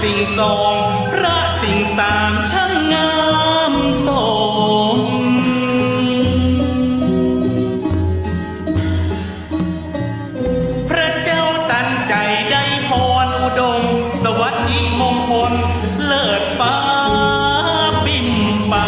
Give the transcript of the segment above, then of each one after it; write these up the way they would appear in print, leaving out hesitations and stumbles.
สิ่งสองพระสิ่งสามช่างงามสมพระเจ้าตันใจได้พรอุดมสวัสดีมงคลเลิศฟ้าบินป่า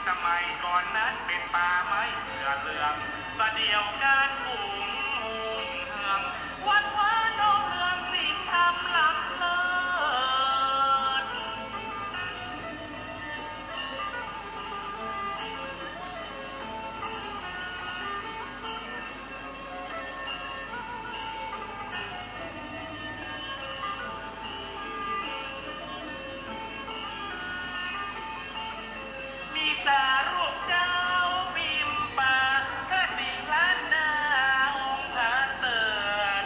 สมัยก่อนนั้นเป็นป่าไม้เสือเหลืองประเดียวการบุงเฮืองวัดว่าน้องเรืองศีลธรรมหลักเลิศมีสารูปเจ้าพิมพ์ป่าพระสิงห์ล้านนาองค์พระเสริฐ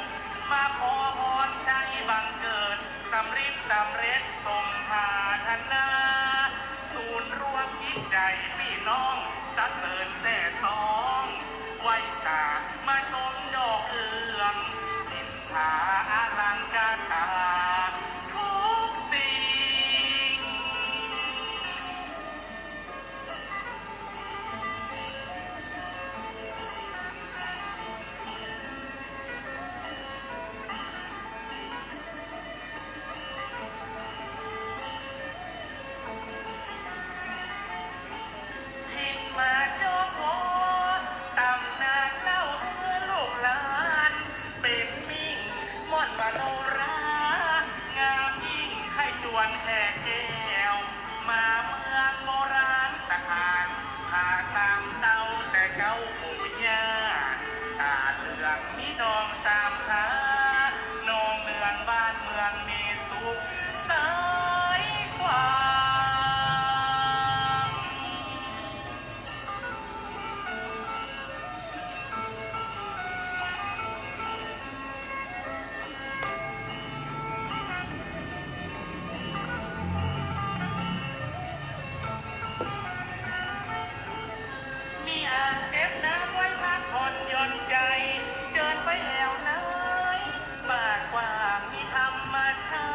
มาขอพรชัยบังเกิดสำริดสำเร็จสมหาธนา ศูนย์รวมจิตใจพี่น้องสักเกินแส่สองไว้สามาชมดอกเอืองสินผาอลังการตาทุกสิ่ง ทินมาเจ้าโอตำนานเล่าเมื่อลูกหลานเป็นมิ่งม่อนมโนรางามยิ่งให้จวนแห่แก้วมาเมืองโบราณทหารพาตามเต้าแต่เก้าปู่ย่าตาเหลืองมีดองสามขานองเนืองบ้านเมืองมีสุขสายกว่า มีอ่างเก็บน้ำไว้พักผ่อนหย่อนใจเดินไปแอวไหนป่ากว้างมีธรรมชา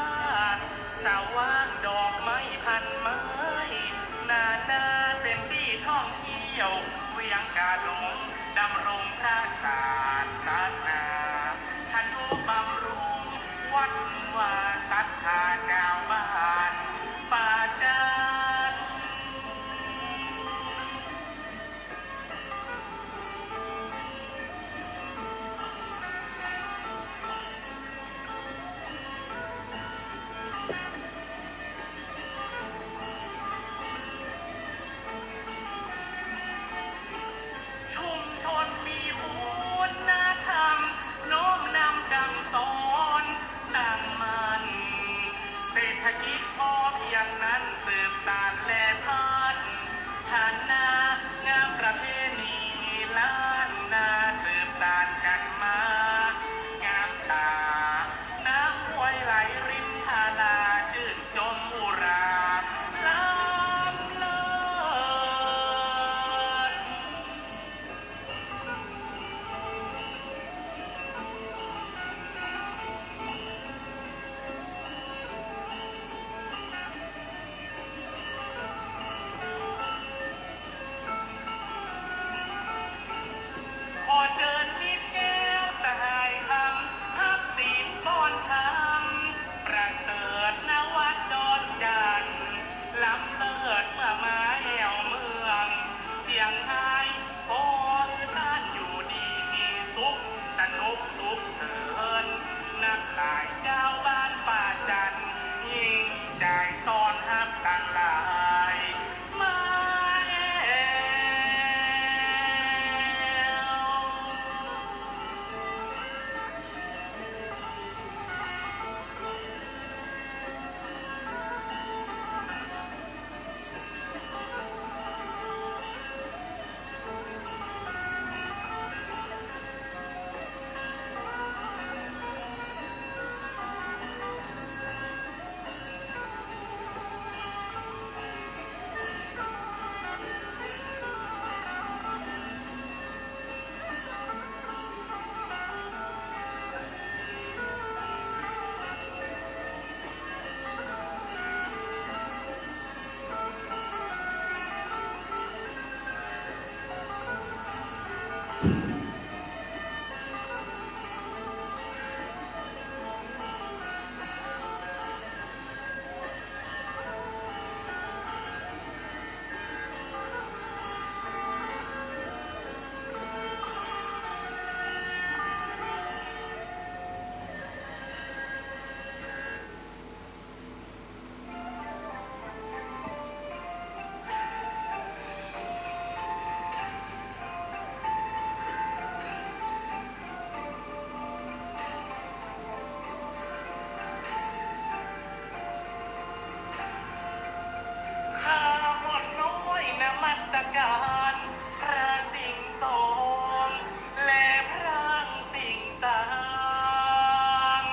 ติสาวว่างดอกไม้พันไม้นาเป็นที่ท่องเที่ยวเวียงกาหลงดำรงพระศาสนาทันทุบำรุงวัดว่าศรัทธาชาวบ้านป่าจาน ชุม การพระสิงโตและพระสิงตาม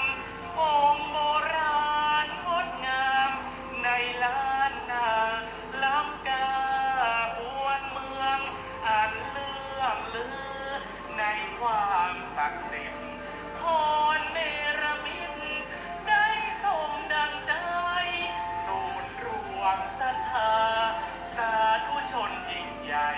องค์โบราณงดงามในล้านนาล้ำกาอวดเมืองอันเลื่องลือในความศักดิ์สิทธิ์พรเนรมิตได้สมดังใจสูตรรวมศรัทธาสาธุชนยิ่งใหญ่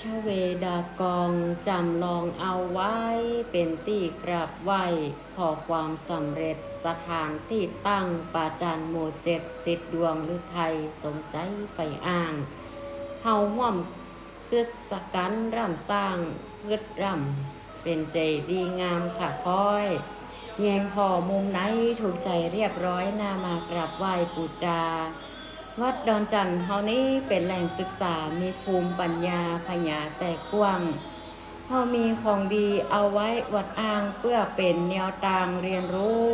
ชเวดากองจำลองเอาไว้เป็นที่กราบไหว้ขอความสำเร็จสถานที่ตั้งปาจานโมเจ็ดสิทธิดวงฤทัยสมใจไฟอ่างเฮาห่วมกึศสกันร่ำสร้างกึดร่ำเป็นใจดีงามค่ะค่อยแยงพอมุมไหนถูกใจเรียบร้อยนามากราบไหว้ปูจาวัดดอนจันทร์เฮานี้เป็นแหล่งศึกษามีภูมิปัญญาพญาแต่กว้างเฮามีของดีเอาไว้วัดอ้างเพื่อเป็นแนวทางเรียนรู้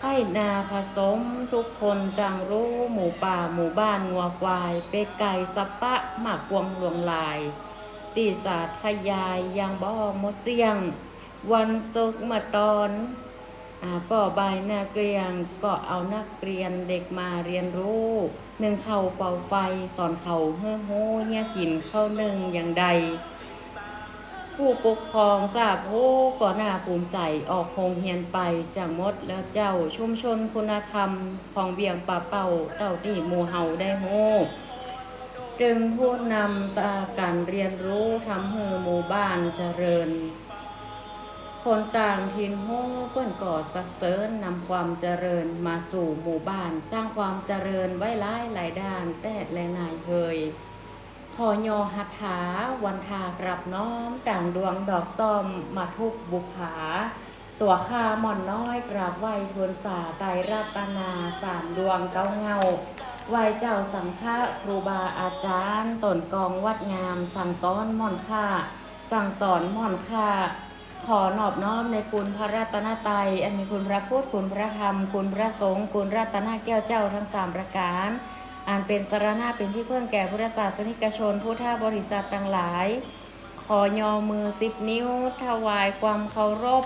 ให้นาผสมทุกคนต่างรู้หมู่ป่าหมู่บ้านงัวควายเป็ดไก่สับปะหมากพวงหลวงลายตีศาสตร์ทยายยังบ่หมดเสียงวันศุกร์มาตอนก็บ่ายนาเกรียงก็เอานักเรียนเด็กมาเรียนรู้หนึ่งเข่าเป่าไฟสอนเขาเฮ้อโหเนี่ยกินเข้าหนึ่งอย่างใดผู้ปกครองทราบโหก็น่าภูมิใจออกโรงเรียนไปจากมดแล้วเจ้าชุมชนคุณธรรมของเบียงป่าเป่าเต้าที่หมู่เฮาได้โหจึงผู้นำตาการเรียนรู้ทำให้หมู่บ้านเจริญคนต่างถิ่นโฮเปิ้นก่อสักเสริญนำความเจริญมาสู่หมู่บ้านสร้างความเจริญไว้หลายด้านแต่และนายเฮยพอยอหัตถาวันทากรับน้อมต่างดวงดอกซ่อมมาทุกบุภาตัวข้าหม่อนน้อยกราบไหว้ทวนสาไตรรัตนาสามดวงเก้าเงาไหว้เจ้าสังฆะครูบาอาจารย์ต้นกองวัดงามสั่งสอนม่อนค่าสั่งสอนม่อนค่าขอนอบน้อมในคุณพระรัตนตรัยอันมีคุณพระพุทธคุณพระธรรมคุณพระสงฆ์คุณรัตนแก้วเจ้าทั้งสามประการอันเป็นสรณะเป็นที่เพื่อแก่พุทธศาสนิกชนพุทธบริษัททั้งหลายขอยอมือ10 นิ้วถวายความเคารพ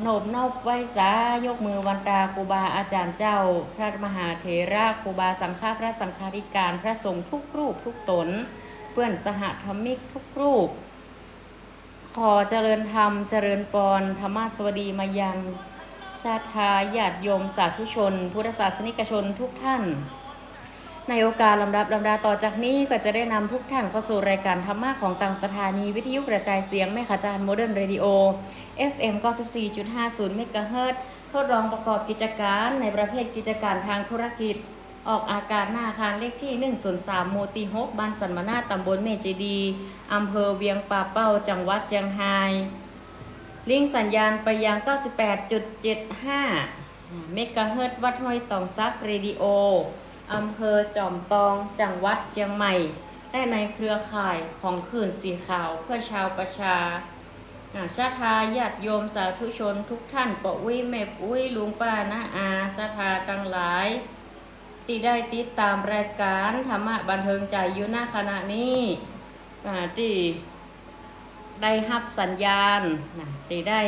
โนบนอบไหว้สายกมือวันตาครูบาอาจารย์เจ้าพระมหาเถระครูบาสังฆพระสังฆาธิการพระสงฆ์ทุกรูปทุกตนเพื่อนสหธรรมิกทุกรูปขอเจริญธรรมเจริญปรธรรมสวดีมายังศรัทธาญาติโยมสาธุชนพุทธศาสนิกชนทุกท่านในโอกาสลำดาต่อจากนี้ก็จะได้นำทุกท่านเข้าสู่รายการธรรมะของต่างสถานีวิทยุกระจายเสียงแม่ขจารโมเดิร์นเรดิโอ FM 94.50 เมกะเฮิรตซ์ทดลองประกอบกิจการในประเภทกิจการทางธุรกิจออกอากาศหน้าอาคารเลขที่103หมู่ที่6บ้านสันมนาตำบลเมจิดีอำเภอเวียงป่าเป้าจังหวัดเชียงรายลิงก์สัญญาณไปยัง 98.75 เมกะเฮิรตซ์วัดห้วยตองซักเรดิโออำเภอจอมตองจังหวัดเชียงใหม่และในเครือข่ายของขื่นสีขาวเพื่อชาวประชาศรัทธาญาติโยมสาธุชนทุกท่านปะอุ้ยแม่ปุ้ยลุงป้าน้าอาศรัทธาทั้งหลายที่ได้ติดตามรายการธรรมะบันเทิงใจอยู่ณขณะนี้ที่ได้รับสัญญาณที่ได้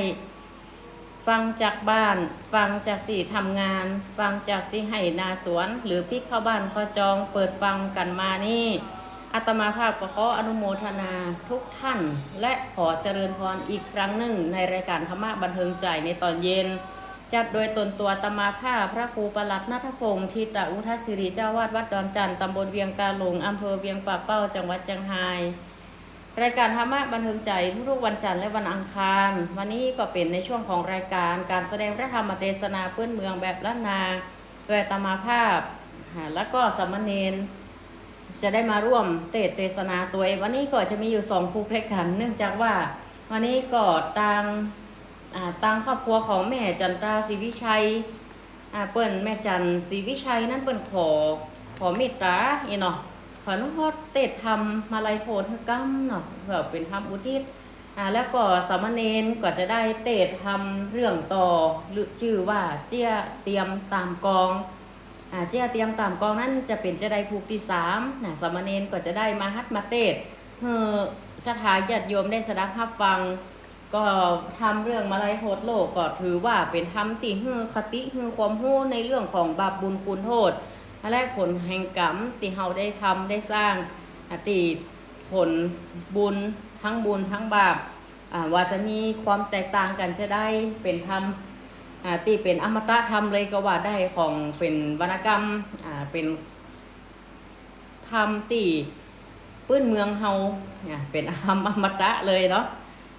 ฟังจากบ้านฟังจากที่ทำงานฟังจากที่ให้นาสวนหรือพี่เข้าบ้านเข้าจองเปิดฟังกันมานี่อาตมาภาพก็ขออนุโมทนาทุกท่านและขอเจริญพรอีกครั้งหนึ่งในรายการธรรมะบันเทิงใจในตอนเย็นจัดโดยตนตัวอาตมาภาพพระครูประหลัดณัฐพงศ์ทิตอุทัศสิริเจ้าวาดวัดดอนจันทร์ตำบลเวียงกาหลงอำเภอเวียงป่าเป้าจังหวัดเชียงรายรายการธรรมะบันเทิงใจทุกๆวันจันทร์และวันอังคารวันนี้ก็เป็นในช่วงของรายการการแสดงพระธรรมเทศนาพื้นเมืองแบบล้านนาโดยอาตมาภาพและก็สามเณรจะได้มาร่วมเทศนาตัวเองวันนี้ก็จะมีอยู่2คู่เพลงขันเนื่องจากว่าวันนี้ก็ตั้งครอบครัวของแม่จันตราศรีวิชัยเปิ้นแม่จันศรีวิชัยนั้นเปิ้นขอเมตตาเนาะขอนุโมทนาธรรมมาลัยโพธิกรรมเนาะเพื่อเป็นธรรมอุทิศแล้วก็สามเณรก็จะได้ทำเรื่องต่อหรือชื่อว่าเจี้ยเตรียมตามกองเจี้ยเตรียมตามกองนั้นจะเป็นจะได้ภูกที่3สามเณรก็จะได้มาฮัดมาเศรัทธาญาติโยมได้สดับรับฟังก็ทำเรื่องมาลัยโพธิโลกก็ถือว่าเป็นธรรมที่คติความรู้ในเรื่องของบาปบุญคุณโทษและผลแห่งกรรมที่เราได้ทำได้สร้างที่ผลบุญทั้งบาปว่าจะมีความแตกต่างกันจะได้เป็นธรรมที่เป็นอมตะธรรมเลยก็ว่าได้ของเป็นวรรณกรรมเป็นธรรมที่ ปื้นเมืองเฮาเนี่ยเป็นอมตะเลยเนาะ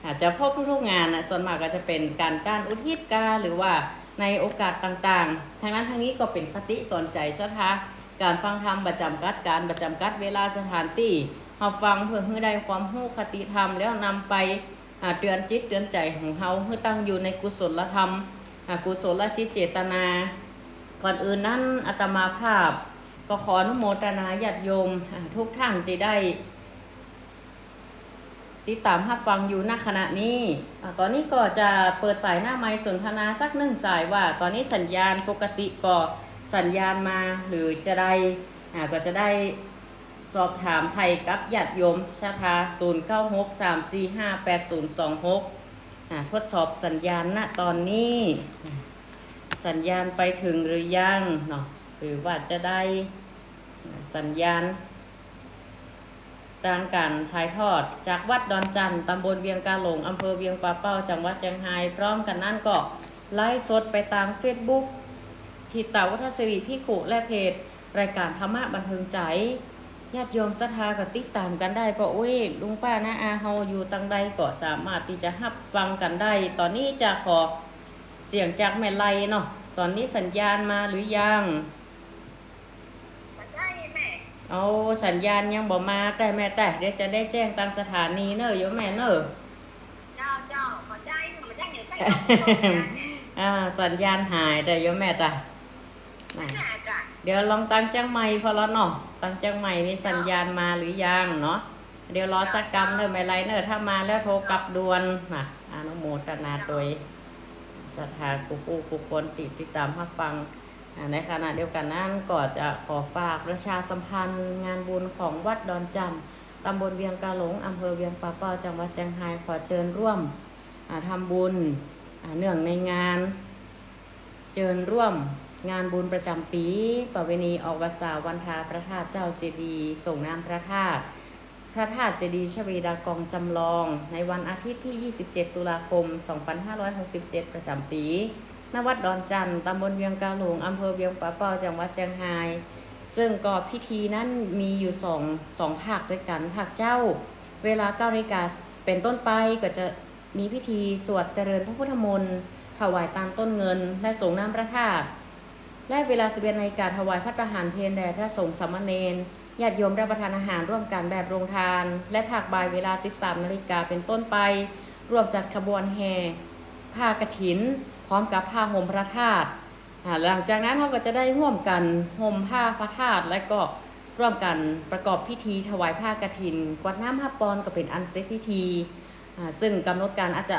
อาจจะพบทุกๆงานนะส่วนมากก็จะเป็นการอุทิศการหรือว่าในโอกาสต่างๆทางนั้นทางนี้ก็เป็นคติสอนใจศรัทธาการฟังธรรมประจำกัดการประจำกัดเวลาสถานที่เฮาฟังเพื่อให้ได้ความรู้คติธรรมแล้วนำไปเตือนจิตเตือนใจของเฮาให้ตั้งอยู่ในกุศลธรรมกุศลจิตเจตนาก่อนอื่นนั้นอาตมาภาพก็ขออนุโมทนาญาติโยมทุกท่านที่ได้ติดตามรับฟังอยู่ณขณะนี้ตอนนี้ก็จะเปิดสายหน้าไมค์สนทนาสักหนึ่งสายว่าตอนนี้สัญญาณปกติก็สัญญาณมาหรือจะได้ก็จะได้สอบถามไทยกับญาติโยมชาทา0963458026ทดสอบสัญญาณณตอนนี้สัญญาณไปถึงหรือยังเนาะหรือว่าจะได้สัญญาณดังการถ่ายทอดจากวัดดอนจันทร์ตำบลเวียงกาหลงอำเภอเวียงป่าเป้าจังหวัดเชียงรายพร้อมกันนั่นก็ไลฟ์สดไปตาม Facebook ทิตาวัฒนศิริพิขุและเพจรายการธรรมะบันเทิงใจญาติโยมศรัทธาก็ติดตามกันได้เพราะลุงป้าน้าอาเฮาอยู่ตังใดก็สามารถที่จะรับฟังกันได้ตอนนี้จะขอเสียงจากแม่ไลเนาะตอนนี้สัญญาณมาหรือยังเอาสัญญาณยังบอกมาแต่แม่แต่เดี๋ยวจะได้แจ้งตามสถานีเนอะโยมแม่เนอะขอได้หนูได้หนูได้สัญญาณหายแต่โยมแม่แต่เดี๋ยวลองตั้งเชียงใหม่พอแล้วเนาะตั้งเชียงใหม่มีสัญญาณมาหรือยังเนาะเดี๋ยวรอสักกรรมเนอะไม่ไรเนอะถ้ามาแล้วโทรกลับด่วนนะอนุโมทนาโดยศรัทธาผู้คนติดตามรับฟังในขณะเดียวกันนั้นก็จะขอฝากประชาสัมพันธ์งานบุญของวัดดอนจันทร์ตำบลเวียงกาหลงอำเภอเวียงป่าเป้าจังหวัดเชียงรายขอเชิญร่วมทำบุญเนื่องในงานเชิญร่วมงานบุญประจำปีประเวณีออกพรรษาวันทาพระธาตุเจ้าเจดีย์ส่งน้ำพระธาตุเจดีย์ชเวดากองจำลองในวันอาทิตย์ที่ 27 ตุลาคม 2567 ประจำปีณวัดดอนจันทร์ตำบลเวียงกาหลงอำเภอเวียงป่าเป้าจังหวัดเชียงรายซึ่งก็พิธีนั้นมีอยู่สองภาคด้วยกันภาคเจ้าเวลา 9 นาฬิกาเป็นต้นไปก็จะมีพิธีสวดเจริญพระพุทธมนต์ถวายตาลต้นเงินและส่งน้ำพระธาตุและเวลา 11 นาฬิกาถวายภัตตาหารเพลแด่พระสงฆ์สามเณรญาติโยมรับประทานอาหารร่วมกันแบบโรงทานและภาคบ่ายเวลา 13 นาฬิกาเป็นต้นไปร่วมจัดขบวนแห่ผ้ากฐินพร้อมกับผ้าห่มพระธาตุหลังจากนั้นเราก็จะได้ร่วมกันห่มผ้าพระธาตุและก็ร่วมกันประกอบพิธีถวายผ้ากฐินกวาดน้ำ5 ปอนก็เป็นอันเสร็จพิธีซึ่งกำหนดการอาจจะ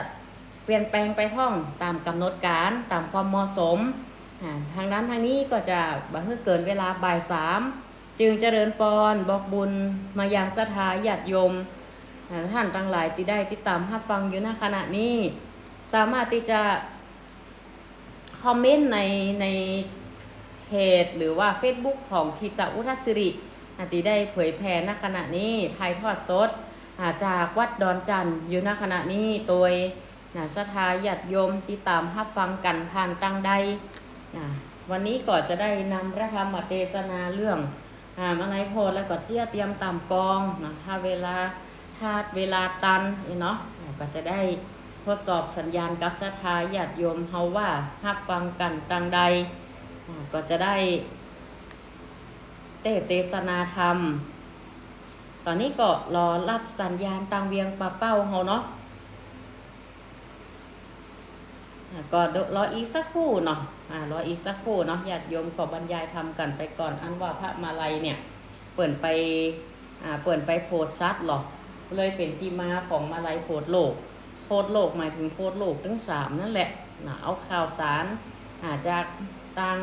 เปลี่ยนแปลงไปพ้องตามกำหนดการตามความเหมาะสมทางนั้นทางนี้ก็จะบ่ให้เกินเวลาบ่าย 3จึงเจริญปอนบอกบุญมายังศรัทธาญาติโยมท่านทั้งหลายที่ได้ติดตามรับฟังอยู่ณขณะนี้สามารถที่จะคอมเมนต์ในเพจหรือว่า Facebook ของทิตาอุทัศิริที่ได้เผยแพร่ณขณะนี้ถ่ายทอดสดจากวัดดอนจันทร์อยู่ณขณะนี้โดยศรัทธาญาติโยมติดตามรับฟังกันผ่านตั้งใดวันนี้ก็จะได้นำพระธรรมเทศนาเรื่องมาลัยโพธิ์และก็เจี้ยเตรียมตามกองถ้าเวลาตันเนาะก็จะได้ทดสอบสัญญาณกับศรัทธาญาติโยมเฮาว่ารับฟังกันตั้งใดก็จะได้เทศนาธรรมตอนนี้ก็รอรับสัญญาณตังเวียงป่าเป้าเฮาเนาะก็รออีกสักครู่เนาะรออีกสักครู่เนาะญาติโยมก็บรรยายทำกันไปก่อนอันว่าพระมาลัยเนี่ยเปิ่นไปโพธิ์ซัดหรอกเลยเป็นที่มาของมาลัยโพธิ์โลกหมายถึงโพธิ์โลกทั้ง3นั่นแหละเอาข่าวสารจากต่าง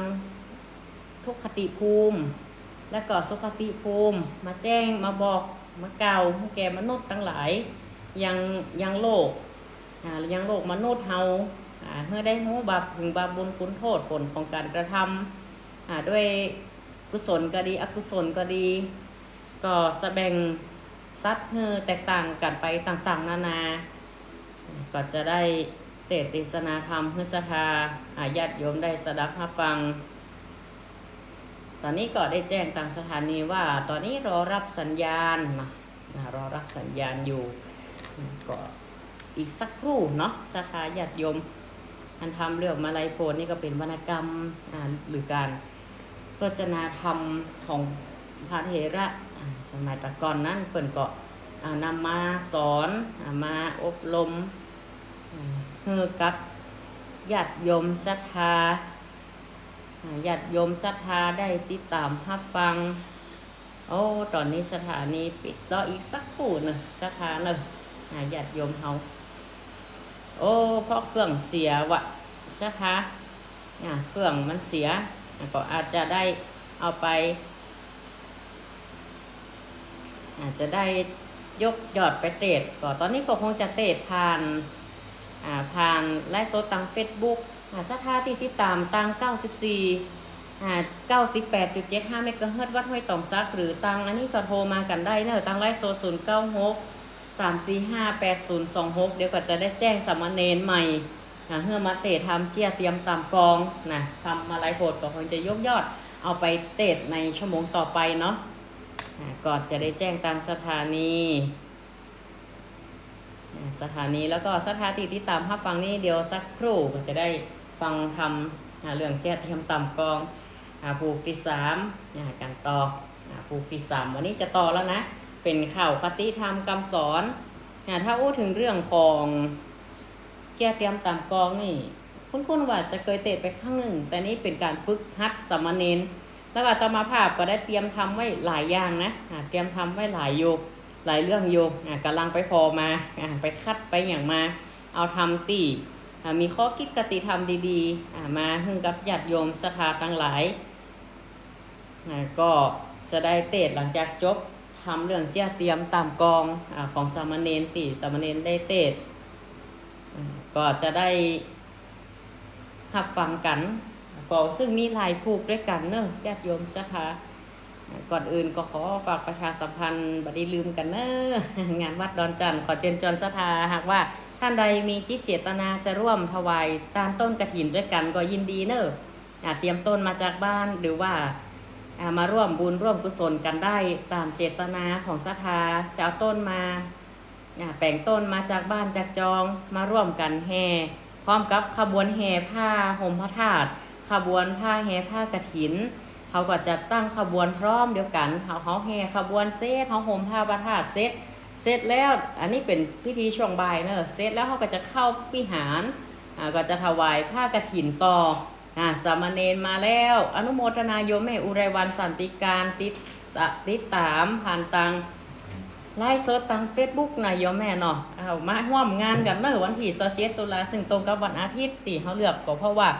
ทุกขติภูมิและก็สุขติภูมิมาแจ้งมาบอกมาเก่าให้แก่มนุษย์ทั้งหลายยังโลกมนุษย์เฮาเมื่อได้รู้บาปถึงบาปบุญคุณโทษผลของการกระทำด้วยกุศลก็ดีอกุศลก็ดีก็แสดงซัดแตกต่างกันไปต่างๆนานาก็จะได้เทศนาธรรมเพื่อศรัทธาญาติโยมได้สดับรับฟังตอนนี้ก็ได้แจ้งทางสถานีว่าตอนนี้รอรับสัญญาณ รอรับสัญญาณอยู่ก็อีกสักครู่เนาะศรัทธาญาติโยมอันทำเรื่องมาลัยโพธิ์นี่ก็เป็นวรรณกรรมหรือการรจนาธรรมของพระเถระสมัยตะก่อนนั้นเปิ่นก็นำมาสอนมาอบรมเพื่อกับญาติโยมศรัทธาญาติโยมศรัทธาได้ติดตามรับฟังโอ้ตอนนี้สถานีปิดรออีกสักครู่หนึ่งศรัทธาหนึ่งญาติโยมเฮาโอ้เพราะเครื่องเสียวะศรัทธาเครื่องมันเสียก็อาจจะได้เอาไปอาจจะได้ยกยอดไปเตะก็ตอนนี้ก็คงจะเตะผ่านไลฟ์สดทาง Facebook ศรัทธาที่ติดตามตัง98.75 เมกะเฮิรตซ์วัดห้วยตองซักหรือตังอันนี้ก็โทรมากันได้เนอะตังไลฟ์สด096 345 8026เดี๋ยวก็จะได้แจ้งสามเณรใหม่เพื่อมาเตะทำเจียเตรียมตามกองนะทำมาไลฟ์โพดก็คงจะยกยอดเอาไปเตะในชั่วโมงต่อไปเนาะก่อนจะได้แจ้งตามสถานีแล้วก็สถานีที่ตามรับฟังนี้เดี๋ยวสักครู่ก็จะได้ฟังทำเรื่องแจ้เตรียมตามกองผูกที่3การต่อผูกที่3วันนี้จะต่อแล้วนะเป็นข่าวคติธรรมคำสอนถ้าพูดถึงเรื่องของแจ้เตรียมตามกองนี่คุ้นๆว่าจะเคยเตะไปครั้งหนึ่งแต่นี่เป็นการฝึกหัดสามเณรแล้วก็อาตมาภาพก็ได้เตรียมทำไว้หลายอย่างนะเตรียมทำไว้หลายโยกหลายเรื่องโยกกำลังไปพอมาไปคัดไปอย่างมาเอาทำตีมีข้อคิดกติธรรมดีๆมาให้กับญาติโยมศรัทธาทั้งหลายก็จะได้เตะหลังจากจบทำเรื่องเจียเตรียมตามกองของสามเณรตีสามเณรได้เตะก็จะได้รับฟังกันก็ซึ่งมีหลายผูกด้วยกันเนอะญาติโยมศรัทธาก่อนอื่นก็ขอฝากประชาสัมพันธ์บัดนี้ลืมกันเนอะงานวัดดอนจันทร์ขอเชิญชวนศรัทธาหากว่าท่านใดมีจิตเจตนาจะร่วมถวายตามต้นกฐินด้วยกันก็ยินดีเนอะเตรียมต้นมาจากบ้านหรือว่ามาร่วมบุญร่วมกุศลกันได้ตามเจตนาของศรัทธาจะเอาต้นมาแปลงต้นมาจากบ้านจากจองมาร่วมกันแห่พร้อมกับขบวนแห่ผ้าห่มพระธาตุขบวนผ้าแห่ผ้ากฐินเขาก็จะตั้งขบวนพร้อมเดียวกันเขาแห่ขบวนเซตเขาห่มผ้าพระธาตุเสร็จแล้วอันนี้เป็นพิธีช่วงบ่ายเนอะเสร็จแล้วเขาก็จะเข้าวิหารก็จะถวายผ้ากฐินต่อสามเณรมาแล้วอนุโมทนาโยมแม่อุไรวันสันติการติดตามผ่านตังไลฟ์สดทาง Facebook นะโยมแม่เนาะมาร่วมงานกันเนอะวันที่27 ตุลาซึ่งตรงกับวันอาทิตย์ที่เขาเลือกก็เพราะว่า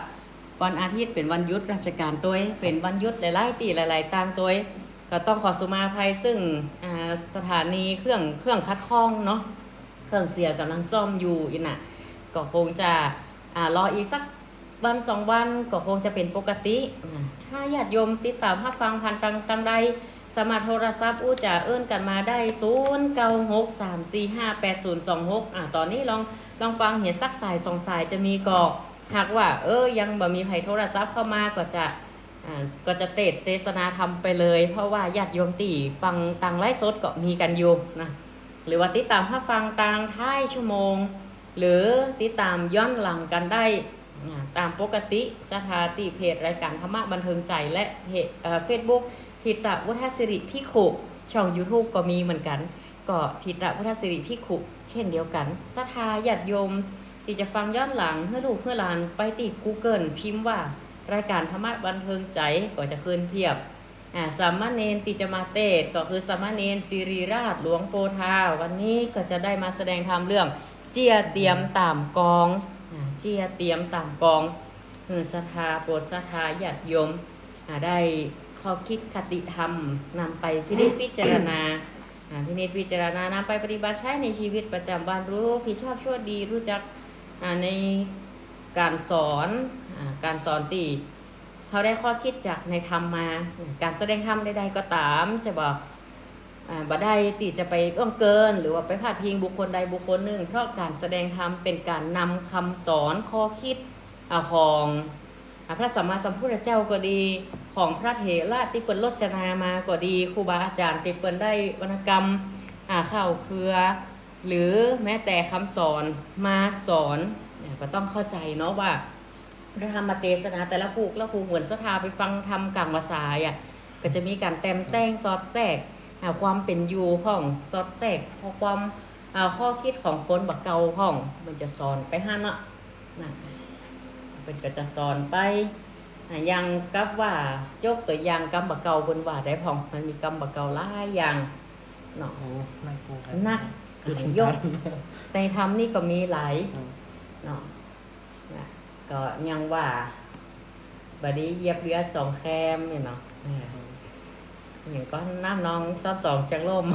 วันอาทิตย์เป็นวันหยุดราชการตัวเป็นวันหยุดหลายๆตีหลายๆต่างตัวก็ต้องขอสุมาภัยซึ่งสถานีเครื่องคัดข้องเนาะเครื่องเสียกำลังซ่อมอยู่อีน่ะก็คงจะรออีกสักวัน2 วันก็คงจะเป็นปกติถ้าญาติโยมติดตามรับฟังผ่านตังใดสามารถโทรศัพท์จะเอิ้นกันมาได้0963458026ตอนนี้ลองฟังเห็นสักสาย2 สายจะมีก็หากว่ายังบ่มีใครโทรศัพท์เข้ามาก็จะเทศนาธรรมไปเลยเพราะว่าญาติโยมตีฟังตังไลฟ์สดก็มีกันอยู่นะหรือว่าติดตามฟังตังท้ายชั่วโมงหรือติดตามย้อนหลังกันได้ตามปกติสถาติเพจรายการธรรมะบันเทิงใจและเพจFacebook ทิตะวุฒศิริภิกขุช่อง YouTube ก็มีเหมือนกันก็ทิตะวุฒศิริภิกขุเช่นเดียวกันศรัทธาญาติโยมที่จะฟังย้อนหลังเพื่อลูกเพื่อหลานไปติด Google พิมพ์ว่ารายการธรรมะบันเทิงใจก็จะขึ้นเพียบสามเณรที่จะมาเทศก็คือสามเณรศิริราชหลวงโปธาวันนี้ก็จะได้มาแสดงธรรมเรื่องเจียเตรียมตามกองเจียเตรียมตามกองศรัทธาโปรดศรัทธาญาติโยมได้ข้อคิดคติธรรมนำไปพิจารณานำไปปฏิบัติใช้ในชีวิตประจำวันรู้ผิดชอบชั่วดีรู้จักในการสอนตีเขาได้ข้อคิดจากในธรรมมาการแสดงธรรมใดๆก็ตามจะบอกบ่ได้ตีจะไปล่วงเกินหรือว่าไปพาดพิงบุคคลใดบุคคลหนึ่งเพราะการแสดงธรรมเป็นการนำคำสอนข้อคิดของพระสัมมาสัมพุทธเจ้าก็ดีของพระเถระที่เปิดรจนามาก็ดีครูบาอาจารย์ที่เปิดได้วรรณกรรม เข้าเครือ หรือแม้แต่คำสอนมาสอนเนี่ยก็ต้องเข้าใจเนาะว่าพระธรรมเทศนาแต่ละครูเหมือนศรัทธาไปฟังธรรมกลางภาษาอ่ะก็จะมีการแต่งสอดแทรกความเป็นอยู่ของสอดแทรกความข้อคิดของคนบักเก่าของมันจะสอนไปห้าเนาะนะเป็นก็จะสอนไปยังกับว่ายกตัวอย่างกรรมบักเก่าบนว่าได้พ่องมันมีกรรมบักเก่าหลายอย่างเนาะ โอ้น่ากลัวครับ นัก คือ หลายยกในธรรมนี่ก็มีหลายเนาะนะก็ยังว่าบัดนี้เหยียบเรือสองแคมเนี่ยเนาะอย่างก็น้ำนองซ้อนสองแจ้งลม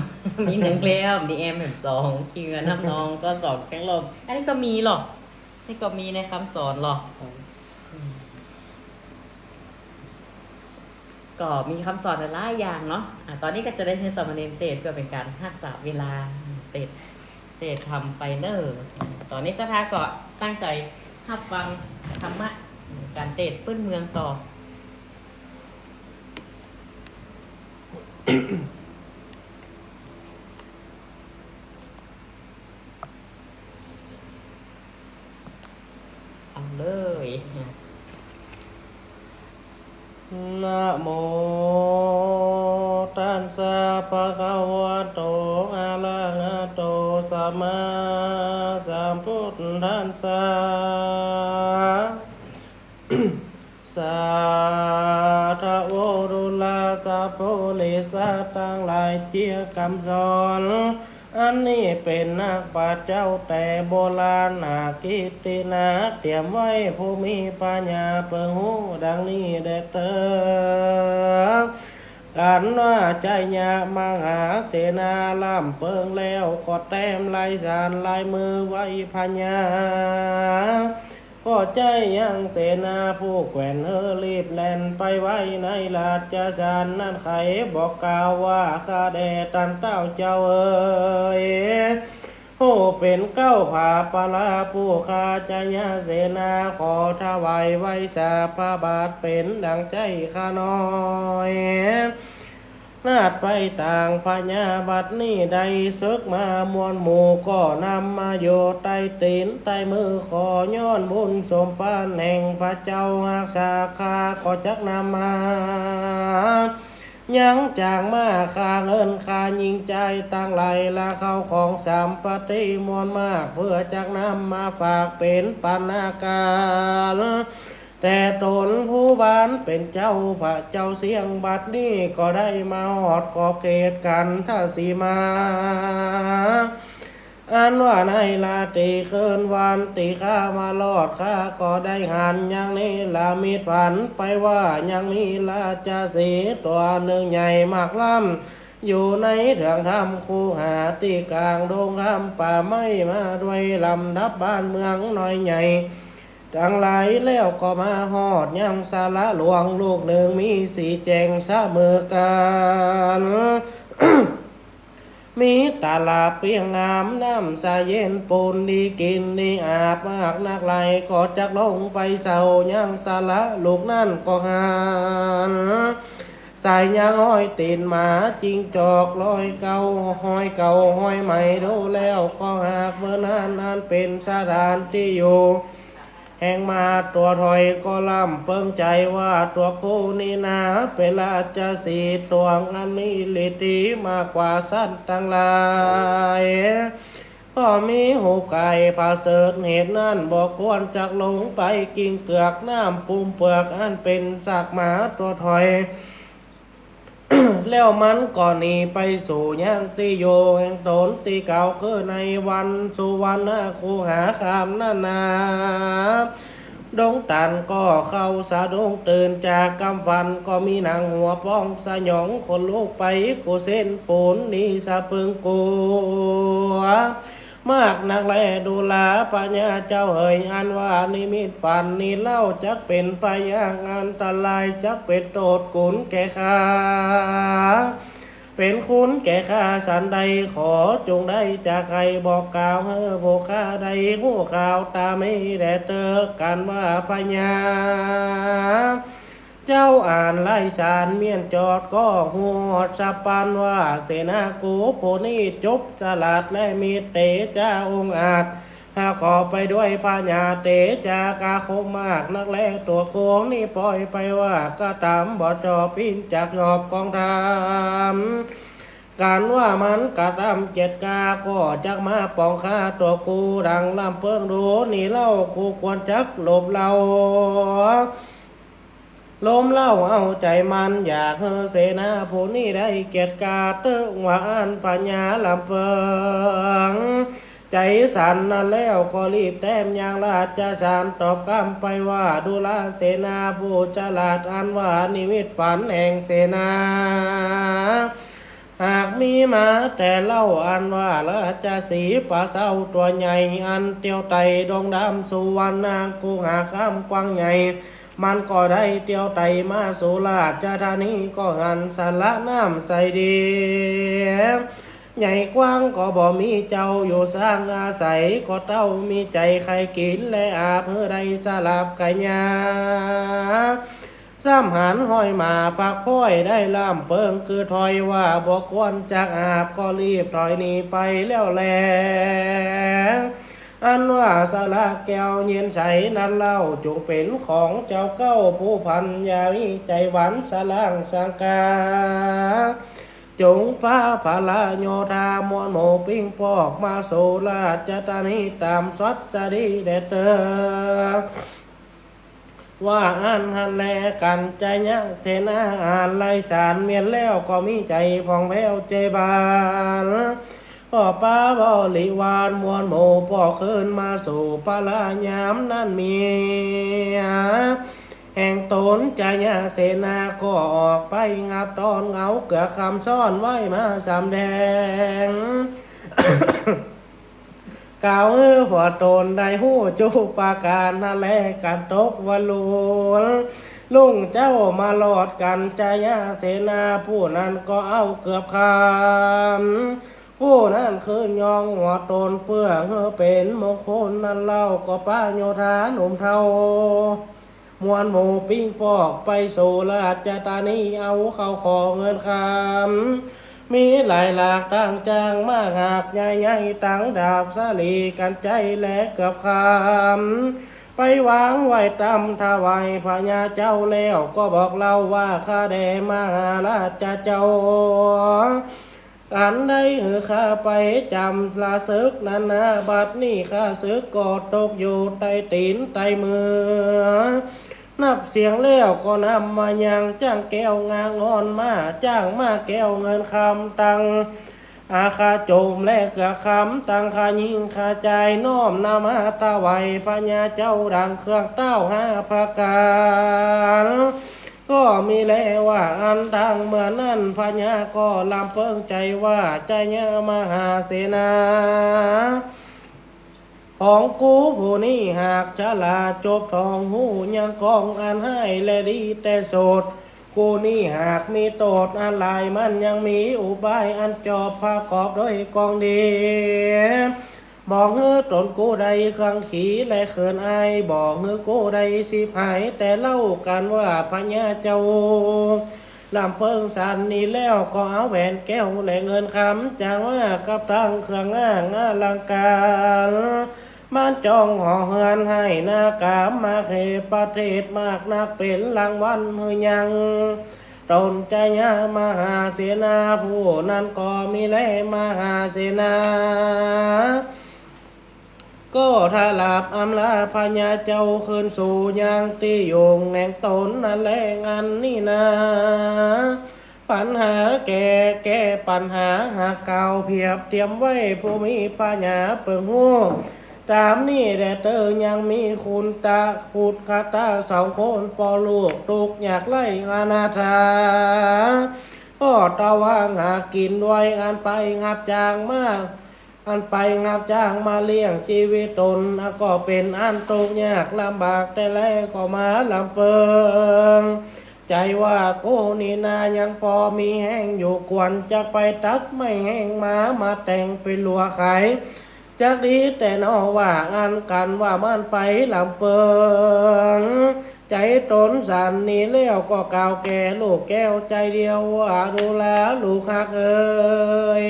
มีหนึ่งแล้วมีแอมแบบสองคิงน้ำนองซ้อนสองแจ้งลมอันนี้ก็มีหรอกนี่ก็มีในคำสอนหรอกก็มีคำสอนหลายอย่างเนาะตอนนี้ก็จะได้ให้สามเณรเตศเพื่อเป็นการรักษาเวลาเตศทำไปเนอร์ตอนนี้สถาก็ตั้งใจรับฟังธรรมะการเตศปื้นเมืองต่อ เอาเลย นะโมตัสสะภะคะวะโตอะระหะโตสัมมาสัมพุทธัสสะ สาธุโอรุลาสาโพลิสัตทั้งหลายเจียคำสอนอันนี้เป็นนักปราชญ์เจ้าแต่โบราณนากิตตินาเตรียมไว้ผู้มีปัญญาเปิงหูดังนี้เด็ดเตอกันว่าใจยะมังหาเสนาล่ำเปิงแล้วก็แต้มลายสารลายมือไว้พัญญาพอใจยังเสนาผู้แกว่นรีบแล่นไปไว้ในลาดสารนั่นไขบอกกล่าวว่าข้าแด่ตันเต้าเจ้าโอ้เป็นเก้าผาปลาผู้ข้าใจยะเสนาขอถวายไว้สาพระบาทเป็นดังใจข้าน้อยนาดไปต่างพญาบัดนี้ได้ซึกมามวลหมู่ก็นำมาโยใต้ตีนใต้มือขอย้อนบุญสมปานแห่งพระเจ้าหักษาคาก็จักนำมายังจางมาค่าเงินค่ายิงใจตั้งไหลละเข้าของสามปฏิมวลมากเพื่อจักนำมาฝากเป็นปัญาการแต่ตนผู้บ้านเป็นเจ้าพระเจ้าเสียงบัดนี้ก็ได้มาหอดขอบเขตกันท่าสีมาอันว่าในลาตีเคินวันตีข้ามาลอดข้าก็ได้หันยังนี้ลามีผันไปว่ายังมีลาจะสีตัวหนึ่งใหญ่มากล่ำอยู่ในเถืองธรรมคูหาตีกลางดงคำป่าไม้มาด้วยลำดับบ้านเมืองน้อยใหญ่ทั้งหลายแล้วก็มาหอดยังสาระหลวงลูกหนึ่งมีสีแจงเสมอกัน มีตาลาเปียงงามน้ำสายเย็นปูนดีกินดีอาบมากนักไหลก็จักลงไปเศร้ายังสาระลูกนั่นก็หานสายยางห้อยตีนหมาจิงจอกลอยเก่าห้อยเก่าห้อยใหม่ดูแล้วก็หากเมื่อนานเป็นสถานที่อยู่แห่งมาตัวถอยก็ล่ำเปิงใจว่าตัวกูนี่นาเป็นราชสีตัวงานมีฤทธิ์มากกว่าสั้นตั้งหลายพ่อมีหูไก่ผาเสดเหตุนั้นบอกควรจักลงไปกินเกือกน้ำปุ่มเปลือกอันเป็นสากหมาตัวถอย แล้วมันก่อนนี้ไปสู่ยังติโยแห่งตนตีเก่าคือในวันสุวรรณคูหาคามนานาดงตันก็เข้าสะดงตื่นจากกำฟันก็มีนางหัวป้องสยองคนลูกไปกูเส้นปูนนี่สะพึงกูมากนักแลดูลาปัญญาเจ้าเอ่ยอันว่านิมิตฝันนี่เล่าจักเป็นพยางอันตรายจักเป็นโทษกุนแก่ข้าเป็นคุณแก่ข้าสันใดขอจงได้จากใครบอกกล่าวเฮ้อโบข้าใดหูข่าวตาไม่แดดเตอกันว่าพญา เจ้าอ่านไล่สารเมียนจอดก็หัวสะปานว่าเสนากูโพนี่จบฉลาดและมีเตจ้าองค์อาจหาขอไปด้วยพญาเตจากาคมมากนักแลตัวโกงนี่ปล่อยไปว่าก็ตามบ่จอพินจากยอบกองทามการว่ามันกระทำเจ็ดกาก็จักมาปองค่าตัวกูดังลำเพิงดูนี่เล่ากูควรจักหลบเราล้มเล่าเอาใจมันอยากเฮเสนาผู้นี้ได้เกียรติกาเตึงหวานปัญญาลำเพิงใจสั่นนั่นแล้วก็รีบแต้มยางราชสารตอบคำไปว่าดูลาเสนาผู้ฉลาดอันว่านิมิตฝันแห่งเสนาหากมีมาแต่เล่าอันว่าราชสีป่าเศร้าตัวใหญ่อันเตียวไตดงดำสุวรรณางกูหาข้ามกว้างใหญ่มันก็ได้เตียวไตมาสุราชธานีก็หันสละน้ำใส่ดีใหญ่กว้างก็บ่มีเจ้าอยู่สร้างอาศัยก็เต้ามีใจใครกินและอาบเพื่อใดสลับไก่ยาซ้ำหันห้อยมาปักพ้อยได้ล่ามเปิงคือถอยว่าบ่ควรจากอาบก็รีบถอยหนีไปแล้วแลอันว่าสละแก้วเย็นใสนั้นเล่าจงเป็นของเจ้าเก้าผู้พันยาวิใจหวันสล่างสังกาจงฟ้าภาลาโยธามวลโมปิ้งปอกมาโซราชตานีตามสวัสดีเดเตอว่าอันหันแลกันใจยะเสนาอ่านไลสารเมียนแล้วก็มีใจพองแผ้วเจบานพ่อป้าบริวารมวลโมพ่อคืนมาสู่ปลายามนั่นมีแห่งตนใจยะเสนาก็ออกไปงับตอนเงาเกือคำซ่อนไว้มาสำแดง กล่าวหัวตนได้หู้จูปาการนั่นแลกันตกวลูลุงเจ้ามาหลอดกันใจยะเสนาผู้นั้นก็เอาเกือบคำผู้นั้นคืนยองหัวตนเปื่องเป็นมงคลนั้นเล่าก็ป้าโยธาหนุ่มเทามวลหมูปิ้งปอกไปสู่ราชธานีเอาเข้าขอเงินคำมีหลายหลากต่างจางมากหากใหญ่ๆตั้งดาบสาลีกันใจและกับคำไปวางไว้ตำถวายพญาเจ้าแล้วก็บอกเล่าว่าข้าแด่มหาราชเจ้าอันได้ข้าไปจำลาศึกนั้นนะบัดนี้ข้าศึกกอดตกอยู่ใต้ตีนใต้มือนับเสียงแล้วก็นำมายังจ้างแก้วงางอนมาจ้างมาแก้วเงินคำตังอาคาโจมและกระคำตังคายิงคาใจน้อมนามาตาไวพญาเจ้าดังเครื่องเต้าห้าประการก็มีแล้วว่าอันทางเมื่อนั้นพญาก็ลำเพิงใจว่าใจยะมหาเสนาของกูผู้นี้หากฉลาดจบทองหูยังกองอันให้และดีแต่โสดกูนี่หากมีโตดอันลายมันยังมีอุบายอันจอบพากอบด้วยกองดีบอกเฮือตนกูใดครั้งขี่และเขินอายบอกเฮือกูใดสิหายแต่เล่ากันว่าพญาเจ้าลำเพิงสันนี้แล้วก็เอาแหวนแก้วและเงินคำจางว่ากับตั้งเครื่องอ้างอลังการมันจองห่อเฮือนให้นากามมาเขประเทศมากนักเป็นรางวัลเฮือยังตนใจยะมหาเสนาผู้นั้นก็มีแลมหาเสนาก็ถ้าหลับอำลาพญาเจ้าคืนสู่ยังตีโยงแหน่งตนนั่นแหละงานนี่นาปัญหาแก้ปัญหาหากเก่าเพียบเตรียมไว้ผู้มีปัญญาเปิงหูตามนี่แดเตอยังมีคุณตาขุดคาตาสองคนปอลูกตุกอยากไล่อนาถาก็ตะวางหากินด้วยอันไปงับจางมากอันไปงับจ้างมาเลี้ยงชีวิตตนก็เป็นอันตกยากลำบากแต่แล้วก็มาลำเปิงใจว่าโกนี่นายังพอมีแห้งอยู่กวนจะไปตัดไม่แห้งมาแต่งไปลัวไข่จักดีแต่นอว่าอันกันว่ามันไปลำเปิงใจ ใจตนสันนี้แล้วก็กล่าวแก่ลูกแก้วใจเดียวว่าดูแลลูกหักเอ่ย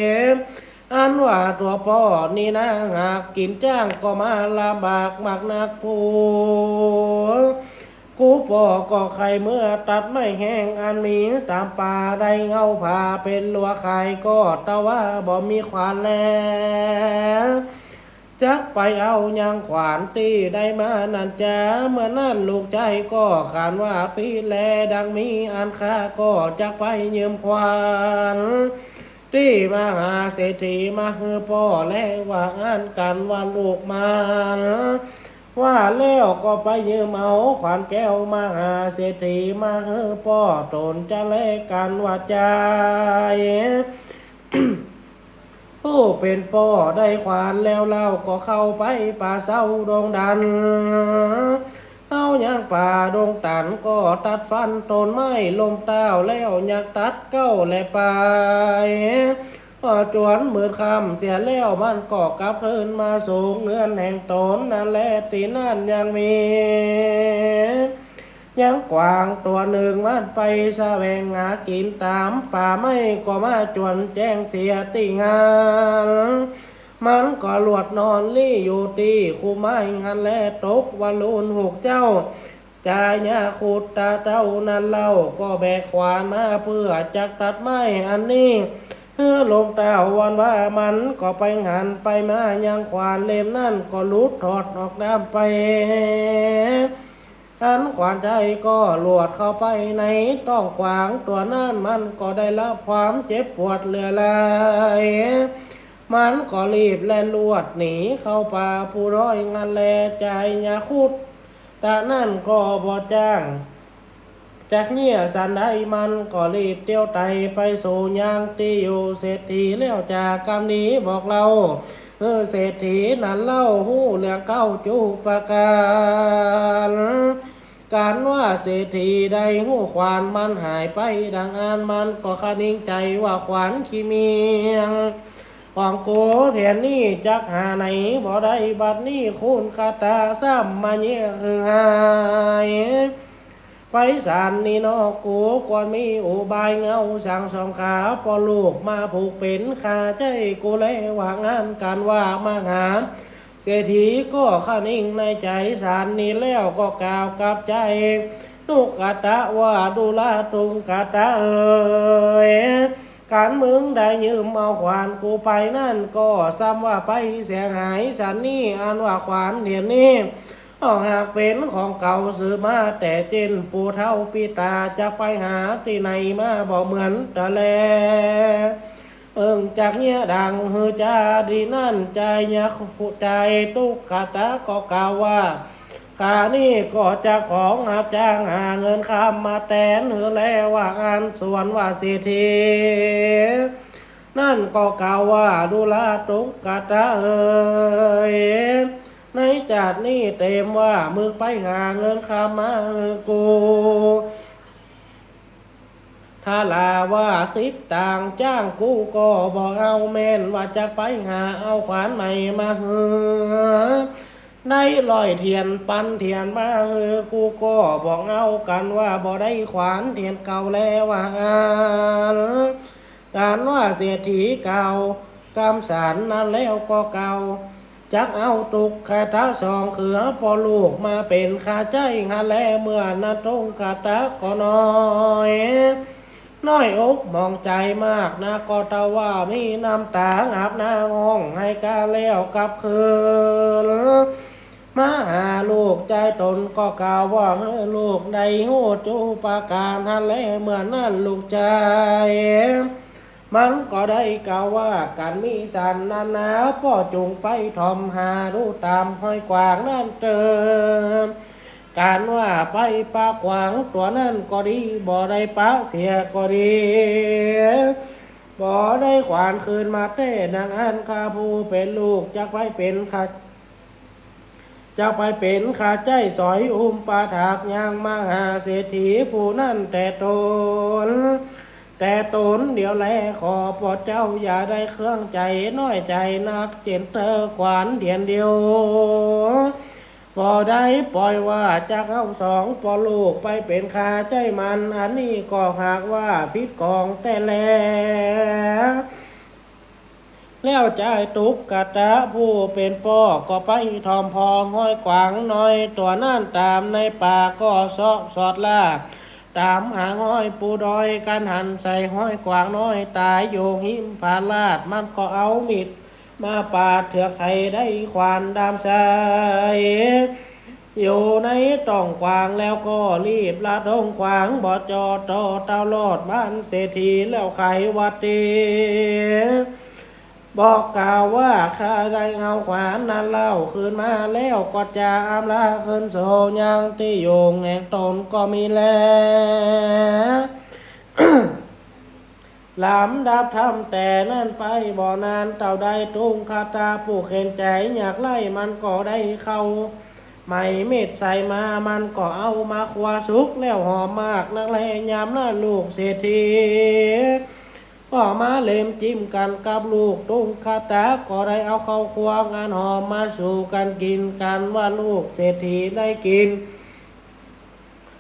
อันว่าตัวพ่อนี่นะหากกินจ้างก็มาลำบากมากนักผู้กูพ่อก็ใครเมื่อตัดไม่แห้งอันมีตามป่าได้เงาผ่าเป็นลัวไข่ก็ตะว่าบ่มีขวานแล้วจักไปเอายางขวานตีได้มานั่นจ้าเมื่อนั่นลูกใจก็ขานว่าพี่แลดังมีอันค่าก็จักไปยืมขวานที่มาหาเศรษฐีมาฮือพ่อแล้วว่าอ่านกันว่าลูกมาว่าแล้วก็ไปยืมเอาขวานแก้วมาหาเศรษฐีมาฮือพ่อตนจะแลกกันว่าใจ ผู้เป็นพ่อได้ขวานแล้วเล่าก็เข้าไปป่าเศร้าดงดันเอาอย่างป่าดงตันก็ตัดฟันต้นไม้ลมเต้าแล้วอยากตัดเก้าและไปพอจวนมือคำเสียแล้วมันก็กลับคืนมาสูงเงื่อนแห่งตนนั่นแหละตีนั่นยังมียังกวางตัวหนึ่งมันไปแสวงหากินตามป่าไม่ก็มาจวนแจ้งเสียตีงานมันก็หลวดนอนลี่อยู่ตีคู่ไม้งานและตกวาลุนหกเจ้าจายาขุดตาเจ้านั้นเล่าก็แบกขวานมาเพื่อจักตัดไม้อันนี้ลงเต้าวันว่ามันก็ไปหันไปมายังขวานเล่มนั่นก็ลุดถอดออกน้ำไปอันขวานใจก็หลวดเข้าไปในต้องกวางตัวนั่นมันก็ได้รับความเจ็บปวดเหลือหลายมันก็รีบแล่นลวดหนีเข้าป่าผู้ร้อยงานแลใจยาคุดแต่นั่นก็บ่จ้างจากเงี้ยสันได้มันก็รีบเตี้ยวไตไปสู่ยางตีอยู่เศรษฐีแล้วจากกรรมนี้บอกเราเศรษฐีนั้นเล่าหู้เรื่องเก้าจูประการการว่าเศรษฐีได้หู้ขวานมันหายไปดังอันมันก็คนิ่งใจว่าขวานขี้เมียงของโกแทนนี่จักหาไหนบ่ได้บัดนี้คุณคาตาซ้ำมาเยี่ยคือหายไปสารนี่นอกกูก่อนมีอุบายเงาสั่งสองขาพอลูกมาผูกเป็นขาใจกูเลยว่างานการว่ามาหาเศรษฐีก็ข้านิ่งในใจสารนี่แล้วก็กล่าวกับใจลูกกาตะว่าดูลาตุงกาตะเอ๋ยการมึงได้ยืมเอาขวานกูไปนั่นก็ซ้ำว่าไปเสียหายสันนี่อันว่าขวานเดี๋ยวนี้หากเป็นของเก่าซื้อมาแต่เจนปูเท่าปีตาจะไปหาที่ไหนมาบอกเหมือนตะแลจากเนี้ยดังฮือจาดีนั่นใจยาขุใจตุกกะตะก็กล่าวว่าข้านี่ก็จะของหับจ้างหาเงินคำมาแตนหือแล้วว่าอันส่วนว่าเศรษฐีนั่นก็กล่าวว่าดูลาตุกกะตะเอ๋ยในจัดนี่เต็มว่ามึงไปหาเงินคำมากูถ้าลาว่าสิบต่างจ้างกูก็บอกเอาแม่นว่าจะไปหาเอาขวานใหม่มาได้ลอยเทียนปันเทียนมากูก็บอกเอากันว่าบ่ได้ขวานเทียนเก่าแล้วว่าการว่าเศรษฐีเก่ากำสารนั้นแล้วก็เก่าจักเอาตุกคาถาสองเขือพอลูกมาเป็นข้าใจงาแลเมื่อนาตรงคาถาก็น้อยอกมองใจมากนะก็ตะว่ามีน้ำตาอาบน้ำห้องให้กาแล้วกับคืนมาหาลูกใจตนก็กล่าวว่าลูกได้หูจูปาการฮันแลเมื่อนั่นลูกใจมันก็ได้กล่าวว่าการมีสันนานาพ่อจุงไปทอมหาดูตามห้อยกวางนั่นเติมการว่าไปปากวางตัวนั่นก็ดีบ่ได้ปะเสียก็ดีบ่ได้ขวานคืนมาเต้นางอันข้าผู้เป็นลูกจะไปเป็นข้าใจสอยปาถากยางมาหาเศรษฐีผู้นั่นแต่ตนเดี๋ยวแลขอปอดเจ้าอย่าได้เครื่องใจน้อยใจนักเจนเตอขวานเดียนเดียว บ่ได้ปล่อยว่าจะเข้าสองปอลูกไปเป็นคาใจมันอันนี้ก็หากว่าพิษกองแต่แล้วใจตุกกะตะผู้เป็นป่อก็ไปทอมพอห้อยขวางน้อยตัวนั่นตามในป่าก็เสาะสอดล่าตามหาห้อยปูดอยกันหันใส่ห้อยกวางน้อยตายโยหิมพาลาดมันก็เอามิดมาปาดเถือกไทยได้ควานดามใสอยู่ในต่องกวางแล้วก็รีบละดงขวางบ่จอต่อเต้าลอดบ้านเศรษฐีแล้วไขวัดตีบอกกล่าวว่าข้าได้เอาขวานนั้นเล่าคืนมาแล้วก็จะอำลาคืนโซยังที่โยงแห่งตนก็มีแล้วลำดับทำแต่นั่นไปบ่อนานเต่าใดตุ้งคาตาผู้เข็นใจอยากไล่มันก็ได้เข้าไม่เม็ดใส่มามันก็เอามาคว้าสุกแล้วหอมมากนักแลยามหน้าลูกเศรษฐีก็มาเล่มจิ้มกันกับลูกตุ้งคาตาก็ได้เอาเข้าครัวงานหอมมาสู่กันกินกันว่าลูกเศรษฐีได้กิน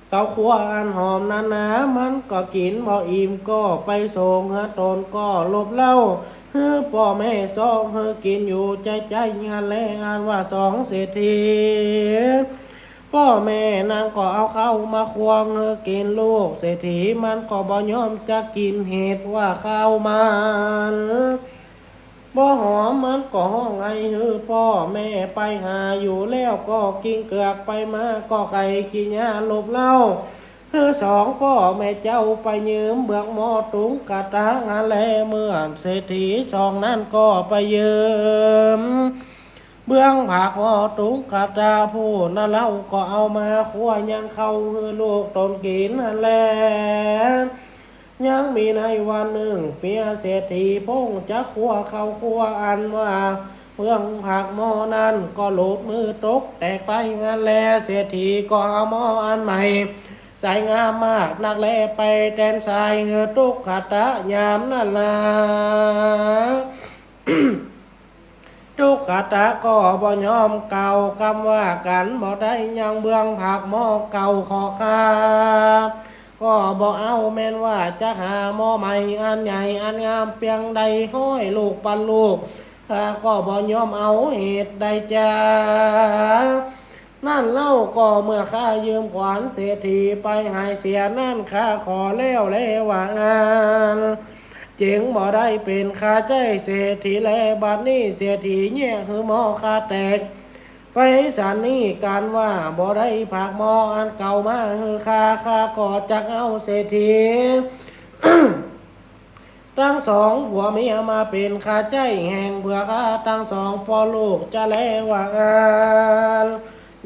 เขาครัวอันหอมนั้นนะมันก็กินพออิ่มก็ไปส่งฮะตนก็ลบเล่าเฮ้อพ่อแม่สองเฮ้อกินอยู่ใจงานแลงานว่าสองเศรษฐีพ่อแม่นั้นก็เอาเข้ามาควงเฮ้อกินลูกเศรษฐีมันก็บ่ยอมจะกินเหตุว่าข้าวมันบ่หอมมันก็ห้องไงเฮ้อพ่อแม่ไปหาอยู่แล้วก็กินเกือกไปมาก็ไก่ขี้ยาลบเล่าเฮ้อสองพ่อแม่เจ้าไปยืมเบื้องหม้อตุงกะตางานแลเมื่อเศรษฐีสองนั้นก็ไปยืมเบื้องผักหม้อตุงกะตาผู้นั่นเล่าก็เอามาคั่วยังเข้าเฮ้อลูกตนกินนั่นแลยังมีในวันหนึ่งเปียเศรษฐีพงจะคั่วเข้าคั่วอันว่าเพื่องผักหม้อนั้นก็หลุดมือตกแตกไปงานแลเศรษฐีก็เอาหม้ออันใหม่ใส่งามมากนักแลไปแตนสายเงือตุกขตะยามนั่นล่ะ ทุกขตะก็บ่ยอมเก่ากำว่ากันบ่ได้ยังเบื้องผักหม้อเก่าขอคาก็บ่เอาแม่นว่าจะหาหม้อใหม่อันใหญ่อันงามเพียงใดห้อยลูกปันลูกข้าก็บ่ยอมเอาเหตุใดจ้านั่นเล่าก็เมื่อข้ายืมขวานเศรษฐีไปหายเสียนั่นข้าขอแล้วว่างานจึงบ่ได้เป็นข้าใจเศรษฐีแลบัดนี้เศรษฐีเนี่ยคือหม้อข้าแตกไปสันนี่กันว่าบ่ได้ผักหม้ออันเก่ามาคือข้าก็จักเอาเศรษฐี ทั้งสองผัวเมียมาเป็นข้าใจแห่งเพื่อข้าทั้งสองพ่อลูกจะแลว่างาน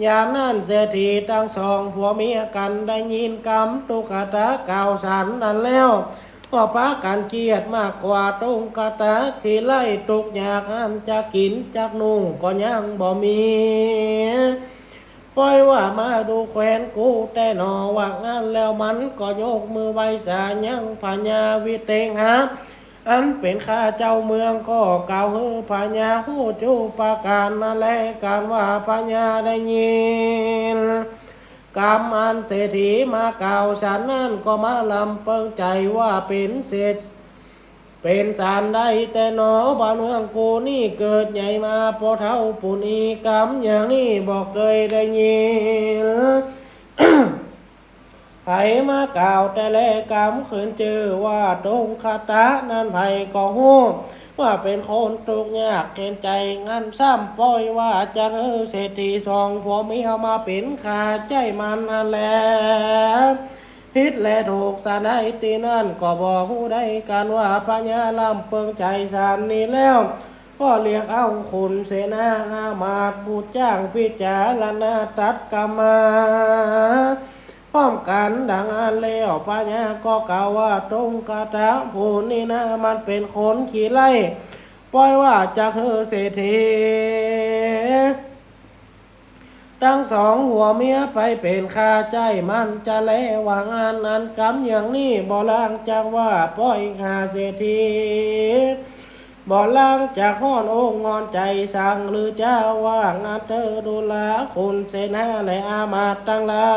ยามนั้นเศรษฐีทั้งสองผัวเมียกันได้ยินกำตุกตะกล่าวสันนั้นแล้วก็พากันเกียดมากกว่าตุงกตะขี่ไล่ตุกอยากอันจะกินจากนุ่งก็ยังบ่มีปล่อยว่ามาดูแควนกูแต่หนอว่างานแล้วมันก็ยกมือไหว้สายังพญาวิเตงหาอันเป็นข้าเจ้าเมืองก็กล่าวเฮือพญาหูจูปาการนั่นแลการว่าพญาได้ยินกรรมอันเศรษฐีมากล่าวฉันนั่นก็มาลำเปิงใจว่าเป็นเศรษฐเป็นสารได้แต่หนอบ้านเมืองกูนี่เกิดใหญ่มาพอเท่าปุณีกรรมอย่างนี้บอกเคยได้ยิน ไผมากล่าวแต่แลกรรมขืนเจอว่าตรงคาตะนั้นไผก็ฮู้ว่าเป็นคนทุกข์ยากเข็นใจงั้นซ้ำปล่อยว่าจะเศรษฐีสองผัวเมียมาเป็นขาใจมันนั่นแหละผิดและถูกสารได้ตีนั่นก็บอกฮู้ได้กันว่าพญาลำเปิงใจสารนี้แล้วก็เรียกเอาคุณเสนาอามาตย์ผู้จ้างพิจารณาตัดกรรมาพร้อมกันดังอันแล้วพญาก็กล่าวว่าตรงกาตะผู้นี้นะมันเป็นคนขี้ไล่ปล่อยว่าจะเศรษฐีทั้งสองหัวเมียไปเป็นข้าใจมันจะแลว่างานนั้นกรรมอย่างนี้บ่ล่างจากว่าปล่อยหาเศรษฐี บ่ล้างจากห้อนองค์งอนใจสั่งหรือเจ้าว่างานเธอดูแลคุณเสนาและอามาตย์ทั้งหลา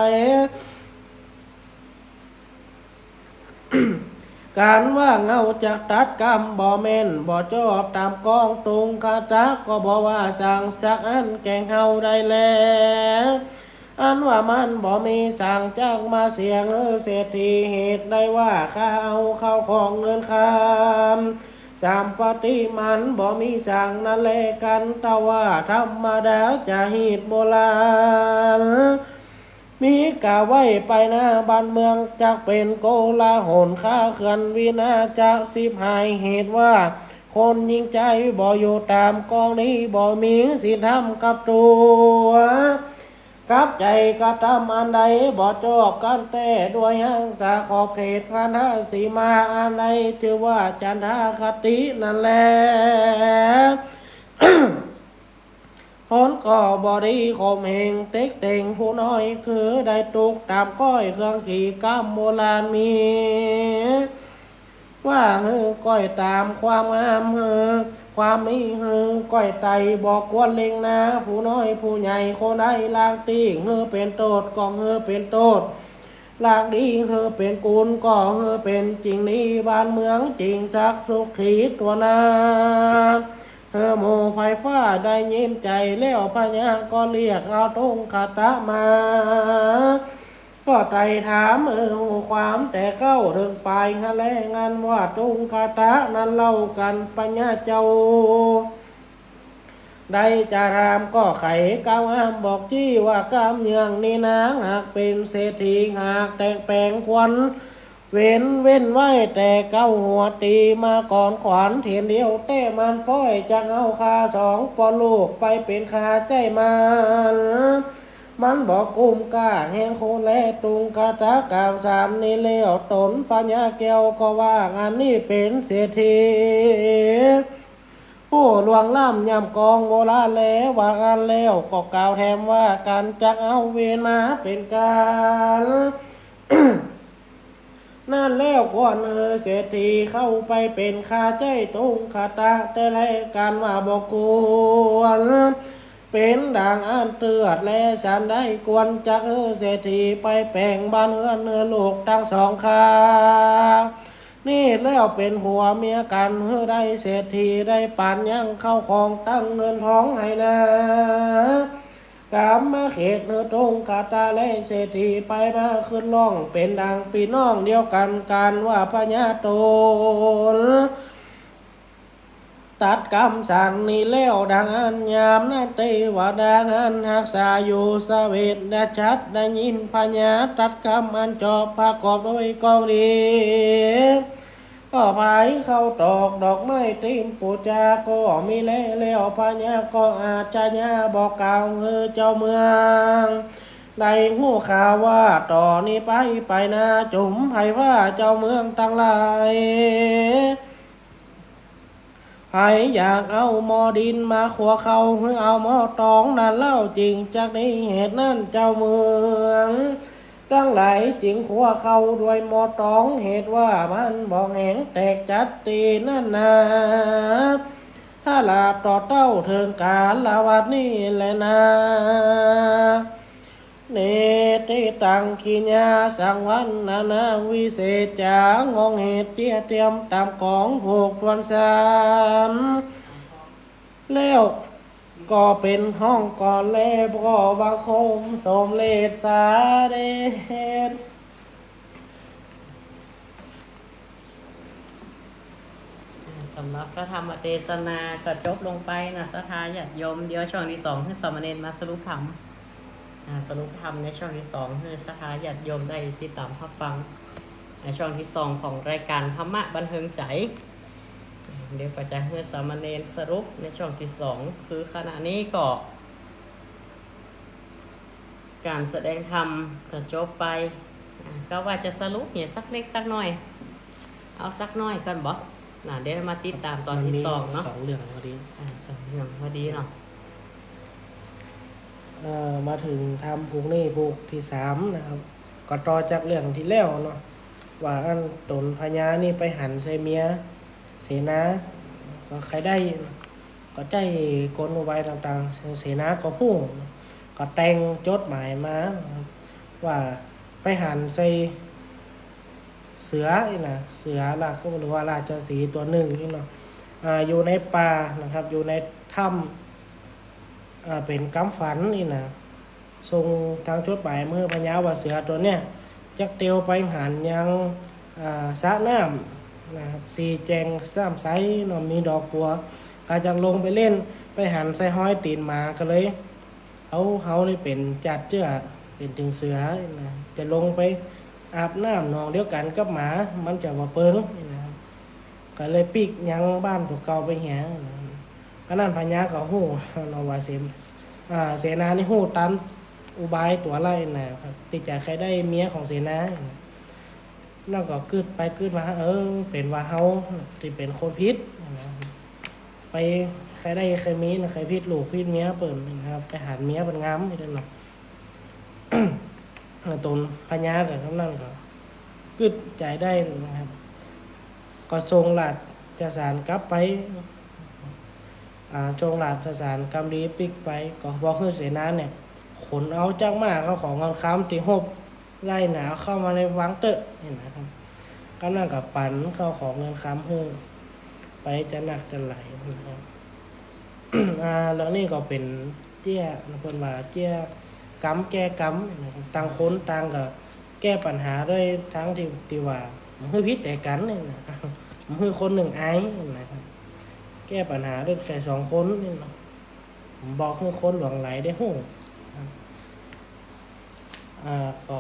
ย การว่าเงาจากตัดกรรมบ่แม่นบ่จอบตามกองตรงคาตะก็บ่ว่าสั่งสักอันแกงเฮาได้แล้วอันว่ามันบ่มีสั่งจักมาเสียงเศรษฐีเหตุได้ว่าข้าเอาเข้าของเงินคำสามปฏิมันบ่มีสั่งนั่นแลกันแต่ว่าธรรมดาจะหิตโบราณมีกะไว้ไปหน้าบ้านเมืองจักเป็นโกลาหลข้าเขื่อนวินาจักสิบหายเหตุว่า คนยิงใจบ่อยู่ตามกองนี้บ่มีสิทำกับตัวกับใจกระทำอันใดบ่จอบกันแต่ด้วยหังสาขอบเขตพระนาสีมาอันใดถือว่าจันทคตินั่นแหละ ผลก็บอดีคมเหงเต็กเต่งผู้น้อยคือได้ตุกตามก้อยเครื่องขี่กำโบราณมี ว่าก้อยตามความงามความมีก้อยไตบอกกวนเล็งนะผู้น้อยผู้ใหญ่คนใดลางตีเป็นโตดก็เป็นโตดลางดีเป็นกุลก็เป็นจริงนี้บ้านเมืองจริงจักสุขีตัวนาโมไฟฟ้าได้ยินใจแล้วพญาก็เรียกเอาตรงคาตะมาก็ไต่ถามความแต่เก้าเรื่องไปฮะแลงานว่าตรงคาตะนั้นเล่ากันปัญญาเจ้าได้จะรามก็ไขกาวงามบอกจี้ว่ากามเยืองนี่นางหากเป็นเศรษฐีหากแต่งแปลงควันเว้นไว้แต่เก้าหัวตีมาก่อนขวานเทียนเดียวเต้มันพ้อยจะเอาคาสองปอลูกไปเป็นคาใจมันบอกกุมกล้าแห่งโคแลตุงคาตากาวสารนี่เลี้ยวตนปัญญาแก้วก็ว่างานนี้เป็นเศรษฐีผู้หลวงล่ำยำกองโบราณแล้วว่างานแล้วก็กล่าวแถมว่าการจักเอาเวรมาเป็นการ นั่นแล้วก่อนเศรษฐีเข้าไปเป็นข้าใจตุงคาตะแต่แลการว่าบอกกวนเป็นด่างอันเตือดและสันได้กวนจากเศรษฐีไปแปลงบ้านเฮือนลูกทั้งสองข้านี่แล้วเป็นหัวเมียกันได้เศรษฐีได้ปันยังเข้าของตั้งเงินท้องให้นะกามมาเขตตรงคาตาและเศรษฐีไปมาขึ้นล่องเป็นดังพี่น้องเดียวกันการว่าพญาโตนตัดกรรมสั่งนี่แล้วดังอันยามนั้นเตว่าดังอันหักษาอยู่สเวทได้ชัดได้ยินพญาตัดกรรมอันจอบประกอบด้วยกองดีก็พายเข้าตอกดอกไม้ติมปูจาก็มีแล้วพญาก็อาจจะญาบอกกล่าวเจ้าเมืองได้หูข่าวว่าต่อนี้ไปนาจุ๋มไผว่าเจ้าเมืองตั้งหลายไผอยากเอาหมอดินมาขัวเขาเอาหมอตองนั่นเล่าจริงจากนี้เหตุนั้นเจ้าเมืองตั้งหลายจริงขัวเขาด้วยหมอตองเหตุว่ามันบอกแหงแตกจัดตีนั่นนาถ้าลาบต่อเต้าเทิงการละวัดนี่แหละนะเนติตังขีญาสังวันนาวิเศษจางงเหตุเจียเตรียมตามของผูกทวนสามแล้วก็เป็นห้องก่อนแลบก็บังคมสมเลศสาเดชสำหรับพระธรรมเทศนาก็จบลงไปนะสถาญาติโยมเดี๋ยวช่วงที่2ให้สามเณรมาสรุปธรรมในช่วงที่2ให้สถาญาติโยมได้ติดตามรับฟังในช่วงที่2ของรายการธรรมะบันเทิงใจเดี๋ยวก็จะให้สามเณรสรุปในช่วงที่2คือขณะนี้ก็การแสดงธรรมก็จบไปก็ว่าจะสรุปเนี่ยสักเล็กสักน้อยเอาสักน้อยกันบ่เดี๋ยวมาติดตามตอนที่2เนาะ2เรื่องพอดี2เรื่องพอดีเนาะมาถึงทำผูกนี่ผูกที่3นะครับก็ต่อจากเรื่องที่แล้วเนาะว่าอันตนพญานี่ไปหันใส่เมียเสนา ก็ใครได้ก็ใจกลอุบายต่างๆเสนาก็พูดก็แต่งจดหมายมาว่าไปหันใส่เสือนี่นะเสือล่ะหรือว่าราชสีห์ตัวหนึ่งนี่เนาะอยู่ในป่านะครับอยู่ในถ้ำเป็นกำฝันนี่นะทรงทางจดหมายมือพญาว่าเสือตัวเนี้ยจักเตียวไปหันยังสระน้ำนะครับสีแจงน้ำใสเนาะมีดอกบัวก็จะลงไปเล่นไปหันใส่ห้อยตีนหมาก็เลยเขานี่เป็นจัดเจือเป็นถึงเสือนะจะลงไปอาบน้ำนองเดียวกันกับหมามันจะว่าเปิงนี่นะก็เลยปีกยังบ้านถูกเก่าไปแหงนะเพราะนั้นพญาก็ฮู้เนาะว่าเสนานี่ฮู้ตามอุบายตัวไล่นะครับติดจากใครได้เมียของเสนานั่นก็กึดไปกึดมาเป็นว่าเฮาที่เป็นคนพิษนะไปใครได้ใครมีนะใครพิษลูกพิษเมียเปิ่นนะครับไปหาเมียเป็นงามไม่ได้หรอก ตนพญากับกำนันก็กึดใจได้นะครับก็ทรงหลัดจะสารกลับไปทรงหลัดจะสารกำดีปิกไปก็บอกคือเสนาเนี่ยขนเอาจ้างมาเขาของเงินค้ำตีหบไล่หนาเข้ามาในวังเตอะเห็นนะครับกำนันกับปั่นเข้าของเงินค้ำเฮือไปจะหนักจะไหลนะครับ แล้วนี่ก็เป็นเจี้ยเพิ่นว่าเจี้ยกำแก้กำนะครับต่างคนต่างก็แก้ปัญหาด้วยทั้งที่ว่ามันคือพิษแต่กันนี่นะมันคือคนหนึ่งไอ้นะครับแก้ปัญหาด้วยแค่สองคนนี่เนาะผมบอกคือคนหลวงไหลได้หู้ก็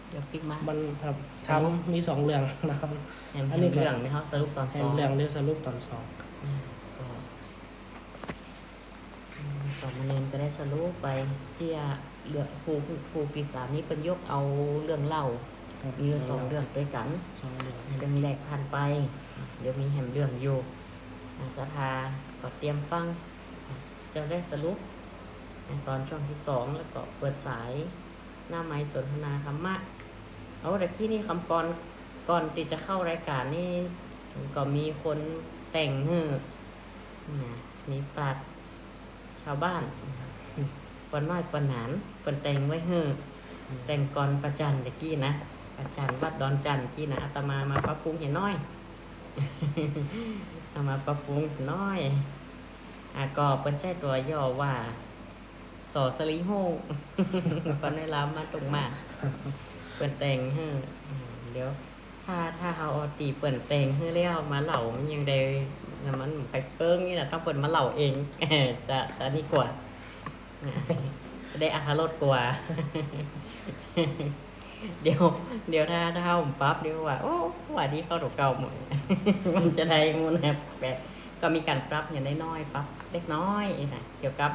เดี๋ยวปิ๊กมา มันครับทำมีสองเรื่องนะครับ แฮมเรื่องในเขาสรุปตอน แห่ สอง เรื่องเรียกสรุปตอนสอง ก็สองเณรก็ได้สรุปไปเจียเรื่องครูปีสามนี้เป็นยกเอาเรื่องเล่า ครับ มีอยู่สองเรื่องด้วยกัน สองเรื่อง เรื่องแรกผ่านไป เดี๋ยวมีแฮมเรื่องอยู่สภาก็เตรียมฟัง จะได้สรุปตอนช่วงที่สองแล้วก็เปิดสายหน้าไม้สนทนาธรรมะเอาแต่ที่นี่คำก่อนที่จะเข้ารายการนี่ก็มีคนแต่งมีปราชญ์ชาวบ้านปนน้อยปนหนานปนแต่งไว้แต่งก่อนประจันตะกี้นะประจันวัดดอนจันทร์กี้นะอาตมาปรับปรุงเห็นน้อย เอามาปรับปรุงเห็นน้อยก็เป็นใจตัวย่อว่าสอสลีโฮ ปันในร้านมาตรงมาเปิดแต่งเดี๋ยวถ้าเอาตีเปิดแต่งเรียกมาเหล่ามันยังได้มันไปเปิ้งนี่แหละต้องเปิดมาเหล่าเอง จะนี่กว่าจะได้อาหารรสกว่า เดี๋ยวถ้าผมปั๊บเดี๋ยวว่าโอ้ว่าดีเข้าถูกเก่าหมด มันจะได้งูแนบแบบก็มีการปรับอย่างน้อยๆปรับเล็กน้อยนะเกี่ยวกับ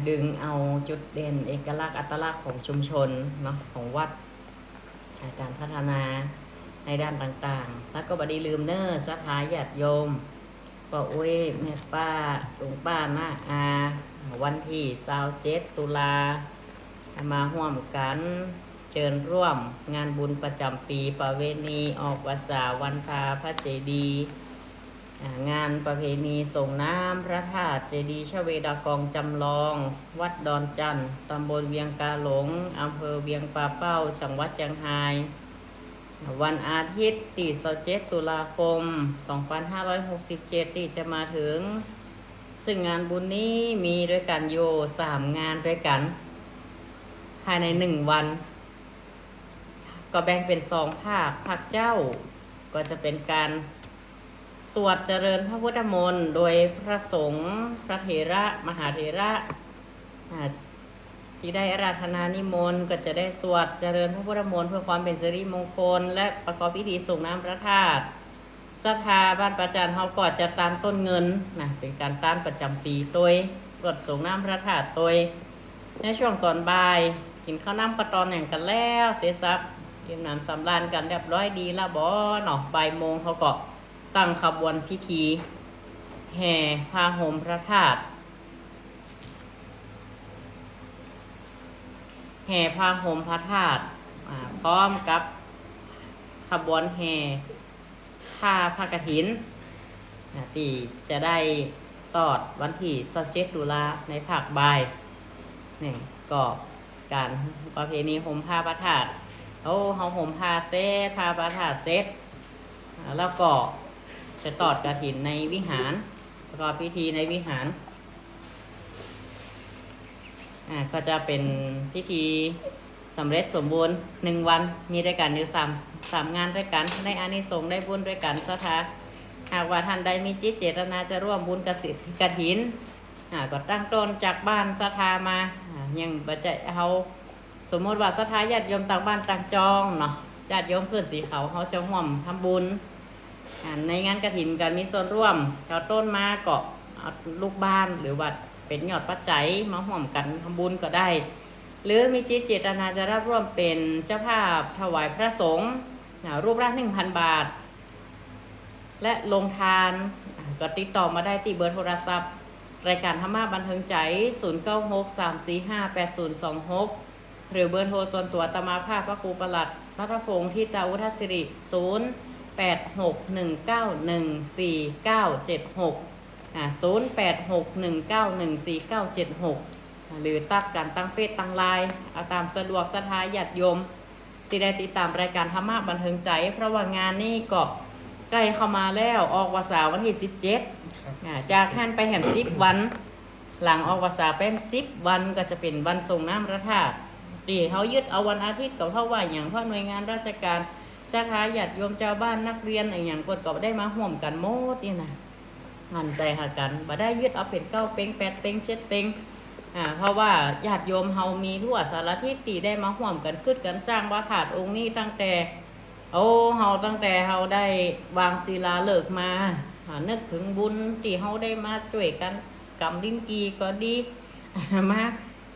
ดึงเอาจุดเด่นเอกลักษณ์อัตลักษณ์ของชุมชนเนาะของวัดการพัฒนาในด้านต่างๆแล้วก็บัดนี้ลืมศรัทธาญาติโยมก็แม่ป้าหลวงป้าน้าวันที่27 ตุลามาร่วมกันเชิญร่วมงานบุญประจำปีประเวณีออกพรรษาวันพาพระเจดีย์งานประเพณีส่งน้ำพระธาตุเจดีย์ชเวดากองจำลองวัดดอนจันทร์ตำบลเวียงกาหลงอำเภอเวียงป่าเป้าจังหวัดเชียงรายวันอาทิตย์ที่27 ตุลาคม 2567 ที่จะมาถึงซึ่งงานบุญนี้มีด้วยกันโย3 งานด้วยกันภายใน1 วันก็แบ่งเป็น2 ภาคเจ้าก็จะเป็นการสวดเจริญพระพุทธมนต์โดยพระสงฆ์พระเถระมหาเถระที่ได้อาราธนานิมนต์ก็จะได้สวดเจริญพระพุทธมนต์เพื่อความเป็นสิริมงคลและประกอบพิธีส่งน้ำพระธาตุศรัทธาบ้านประจันเฮาก็จะตามต้นเงินนะเป็นการต้านประจำปีโดยรถส่งน้ำพระธาตุโดยในช่วงก่อนบ่ายกินข้าวน้ำกระตอนอย่างกันแล้วเสียทรัพย์กินน้ำสำราญกันเรียบร้อยดีละบ่เนาะบ่ายโมงเขาก็ตั้งขบวนพิธีแห่พาห่มพระธาตุแห่พาห่มพระธาตุพร้อมกับขบวนแห่ผ้ากฐิน ตีจะได้ตอดวันที่27ตุลาในภาคบ่ายนี่ก็การประเพณีห่มผ้าพระธาตุเขาห่มผ้าเซตผ้าพระธาตุเซตแล้วก็จะตอดกฐินในวิหารประกอบพิธีในวิหารก็จะเป็นพิธีสำเร็จสมบูรณ์1วันมีด้วยกันอยู่3งานด้วยกันได้อานิสงส์ได้บุญด้วยกันสถาหากว่าท่านใดมีจิตเจตนาจะร่วมบุญกฐินก็ตั้งต้นจากบ้านศรัทธามายังปัจจัยเขาสมมติว่าศรัทธาญาติโยมต่างบ้านต่างจองเนาะญาติโยมเพื่อนสีเขาจะร่วมทำบุญในงานกฐินกันมีส่วนร่วมเราต้นมาก็ลูกบ้านหรือว่าเป็นยอดปัจจัยมาร่วมกันทำบุญก็ได้หรือมีจิตเจตนาจะรับร่วมเป็นเจ้าภาพถวายพระสงฆ์รูปละ 1,000 บาทและลงทานก็ติดต่อมาได้ที่เบอร์โทรศัพท์รายการธรรมะบันเทิงใจ0963458026หรือเบอร์โทรส่วนตัวอาตมาภาพพระครูประหลัดรัตพงษ์ที่ตาวุฒศิริ0861914976 หรือตักการตั้งเฟซตั้งไลน์เอาตามสะดวกศรัทธาญาติโยมที่ได้ติดตามรายการธรรมะบันเทิงใจเพราะว่างานนี้ก็ใกล้เข้ามาแล้วออกวาสาวันที่17จากท่านไปแห่ง10 วันหลังออกวาสาเป็น10 วันก็จะเป็นวันทรงน้ำพระธาตุที่เขายึดเอาวันอาทิตย์กับเท่าว่าอย่างเพราะหน่วยงานราชการศรัทธาญาติโยมชาวบ้านนักเรียนอย่างกดก็ได้มาห่วมกันหมดนี่นะมั่นใจหากันบ่ได้ยึดเอาเป็น9 เป็ง 8 เป็ง 7 เป็งเพราะว่าญาติโยมเฮามีทั่วสารทิศที่ได้มาห่วมกันขึ้นกันสร้างพระธาตุองค์นี้ตั้งแต่เฮาได้วางศิลาฤกษ์มานึกถึงบุญที่เฮาได้มาช่วยกันกำดินกีก็ดีมา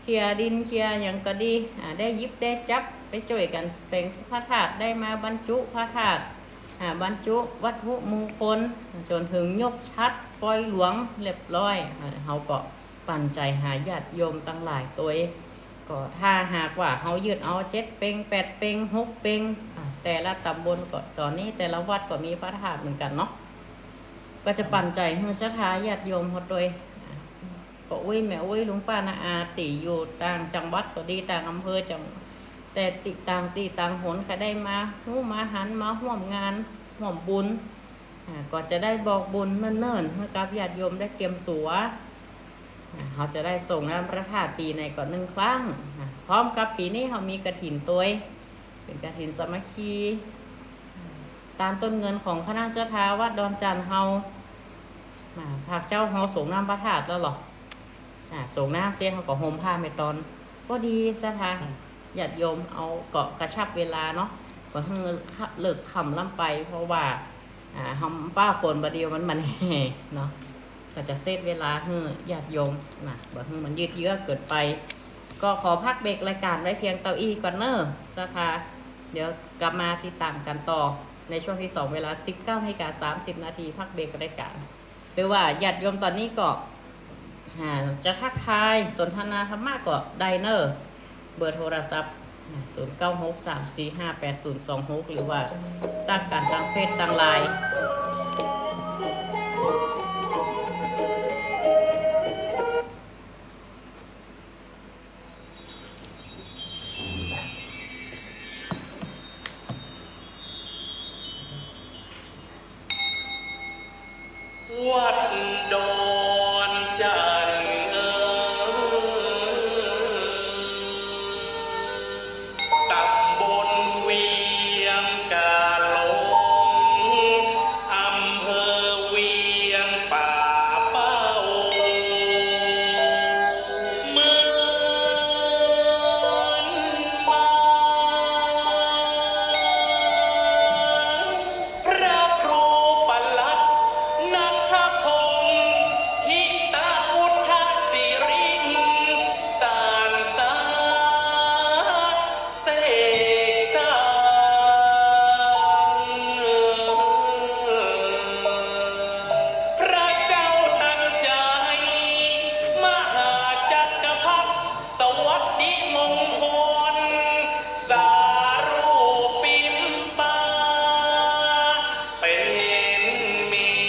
เคลียร์ดินเคลียร์อย่างก็ดีได้ยิบได้จับไปช่วยกันแต่งพระธาตุได้มาบรรจุพระธาตุบรรจุวัตถุมงคลจนถึงยกชัดปล่อยหลวงเรียบร้อยเฮาก็ปั่นใจหาญาติโยมตั้งหลายตัวก็ถ้าหากว่าเขายึดเอา7 เป็ง 8 เป็ง 6 เป็งแต่ละตำบลก็ตอนนี้แต่ละวัดก็มีพระธาตุเหมือนกันเนาะก็จะปั่นใจให้ศรัทธาญาติโยมเขาด้วยก็แม่ลุงป้านาอาติอยู่ต่างจังหวัดก็ดีต่างอำเภอจังแต่ต่างหนก็ได้มามาหันมาร่วมงานร่วมบุญก็จะได้บอกบุญเนิ่นๆให้กับญาติโยมได้เตรียมตัวเขาจะได้ส่งน้ำพระธาตุปีในก่อน1 ครั้งพร้อมกับปีนี้เขามีกฐินตัวเป็นกฐินสามัคคีตามต้นเงินของคณะศรัทธาวัดดอนจันทร์เฮาภาคเจ้าเฮาส่งน้ำพระธาตุแล้วหรอส่งน้ำเสียเขาก็ห่มผ้าเมตอนก็ดีศรัทธาญาติโยมเอาเกาะกระชับเวลาเนาะก็เลิกคำล่ำไปเพราะว่าทำป้าฝนบดเดียวมันเนาะก็จะเซตเวลาให้ญาติโยมบ่ให้มันยืดเยื้อเกิดไปก็ขอพักเบรกรายการไว้เพียงเต้าอี้ก่อนเนอะศรัทธาเดี๋ยวกลับมาติดตามกันต่อในช่วงที่2เวลา 19:30 นาทีพักเบรกรายการหรือว่าญาติโยมตอนนี้ก็จะทักทายสนทนาธรรมะก็ได้เนอะเบอร์โทรศัพท์0963458026หรือว่าตั้งการตั้งเฟซตั้งไลน์วัดดอนจันทร์ตำบลเวียงกาหลงอำเภอเวียงป่าเป้าเมืองมาพระครูประหลัดนัทพงษ์ทิตาพุทธศิริสานสาเสกสรรพระเจ้าตั้งใจมหาจักรพรรดิสวัสดิมงคลสารูปิมปาเป็นมิง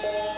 ข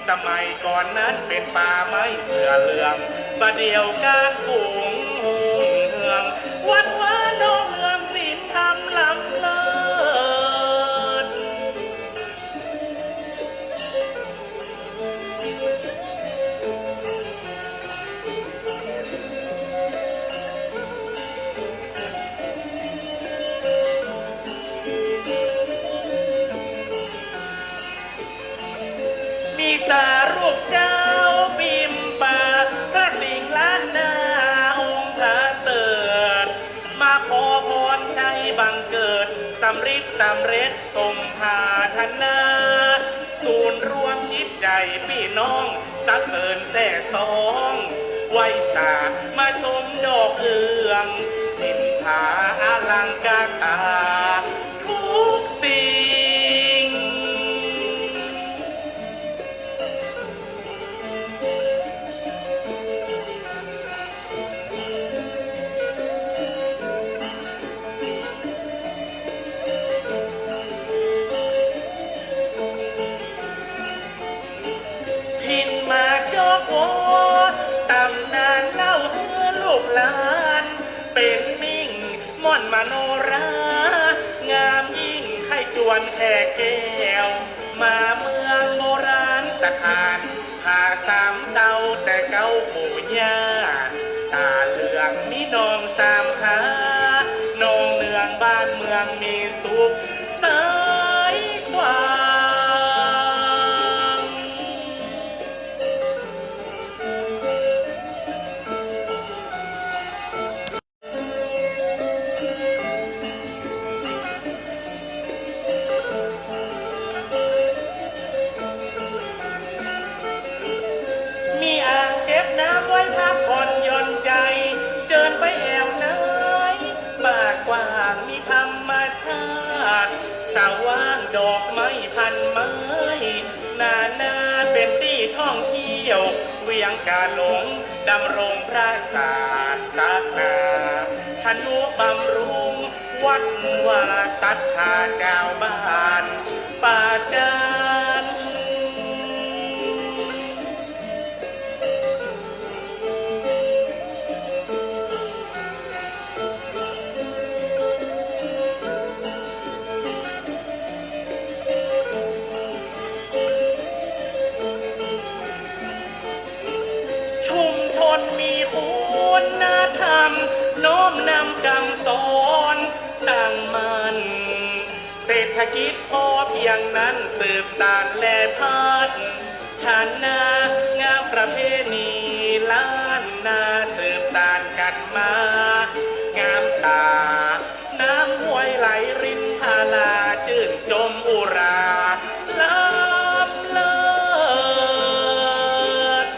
สมัยก่อนนั้นเป็นป่าไม้เสือเหลืองประเดียวการฝูงหุงเหืองวัดว่าน้องเมืองศีลธรรมล้ำเลิศมีสารูปเจ้าบิมบาพระสิงห์ล้านนาองค์พระเติดมาขอพรชัยบังเกิดสำริดสำเร็จสมภาธนาศูนย์รวมจิตใจพี่น้องสักเกินแท่สองไว้สามาชมดอกเอืองสินผาอลังการตาทุกสิ่ง พินมาจอกโอตำนานเล่าเพื่อลูกหลานเป็นมิ่งม่อนมโนรา งามยิ่งให้จวนแห่แก้วมาเมืองโบราณสถานหาสามเตาแต่เก้าปู่ย่าตาเหลืองมีน้องสามขาน้องเนืองบ้านเมืองมีสุขสายกว่า มีอ่างเก็บน้ำไว้พักผ่อนหย่อนใจเดินไปแอวน้อยป่ากว้างมีธรรมชาติสาว่างดอกไม้พันไม้นาเป็นที่ท่องเที่ยวเวียงกาหลงดำรงพระศาสนาธนุบำรุงวัดวาศรัทธาเจ้าบ้านป่าจาน ชุมชนมีคุณธรรมโน้มนำคำสอนตั้งมันเศรษฐกิจพอเพียงนั้นสืบสานและพัฒนางามประเพณีล้านนาสืบสานกันมางามตาน้ำห้วยไหลรินพาลาชื่นชมอุราล้ำเลิศ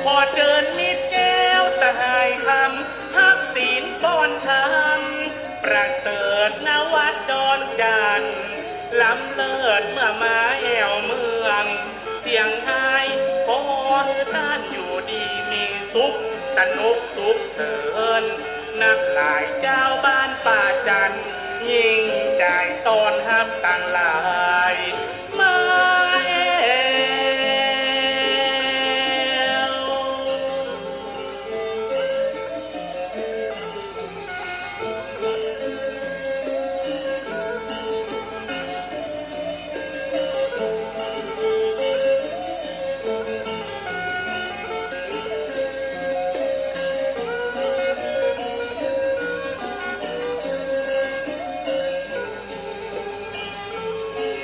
พอเจิญมิตรแก้วตะหายคำทักศีลป้อนธรรมประเสริฐนวัดดอนจันทร์ล้ำเลิศเมื่อมาแอวเมืองเสียงไทยขอท่านอยู่ดีมีสุขสนุกสุขเถินนักหลายเจ้าบ้านป่าจันทร์ยิ่งใจตอนฮับต่างหลายมาแอว พ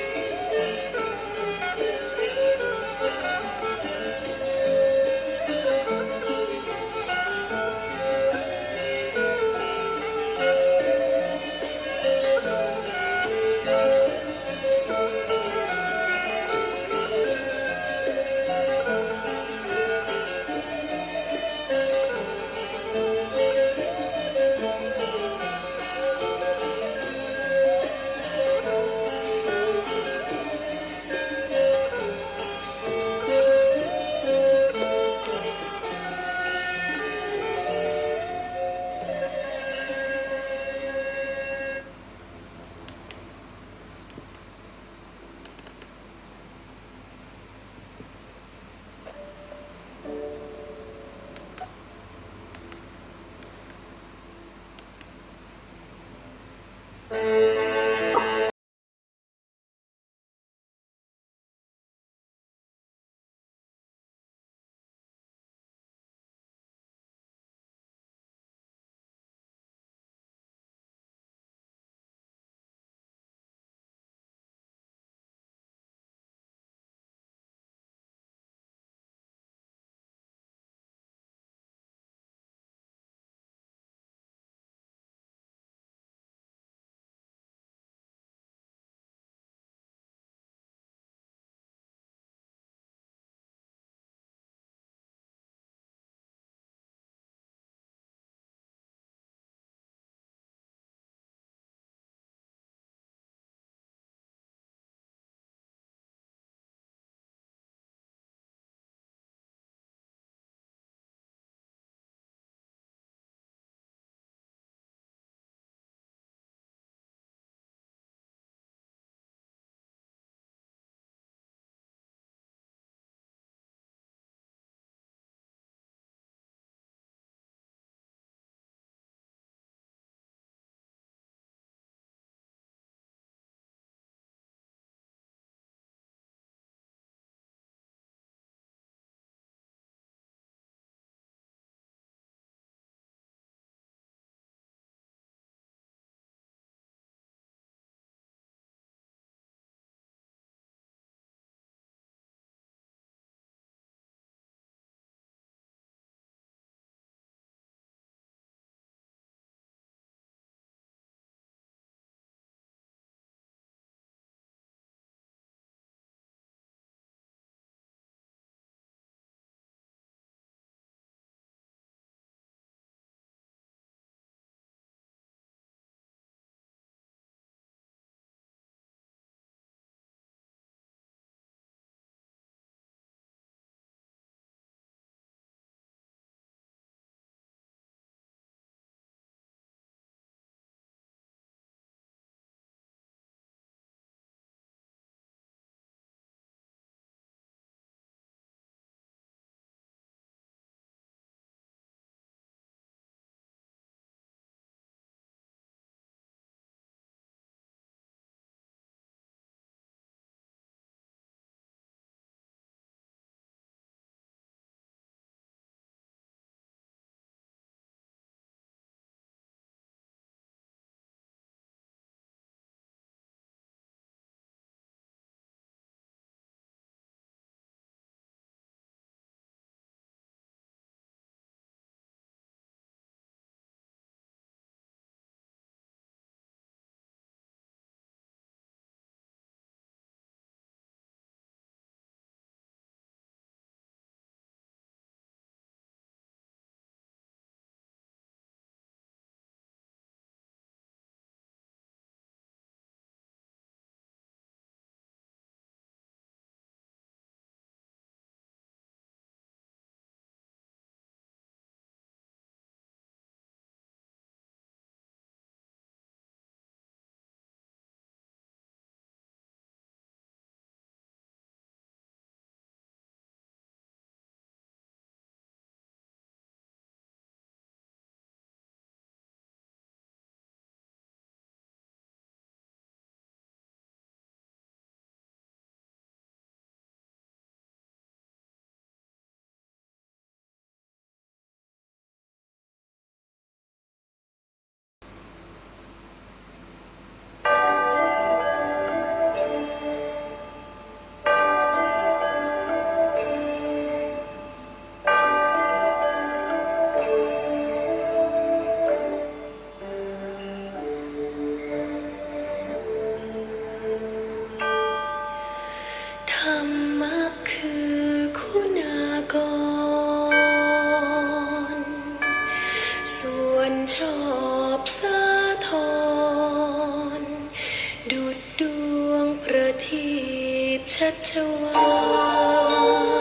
ชัชวา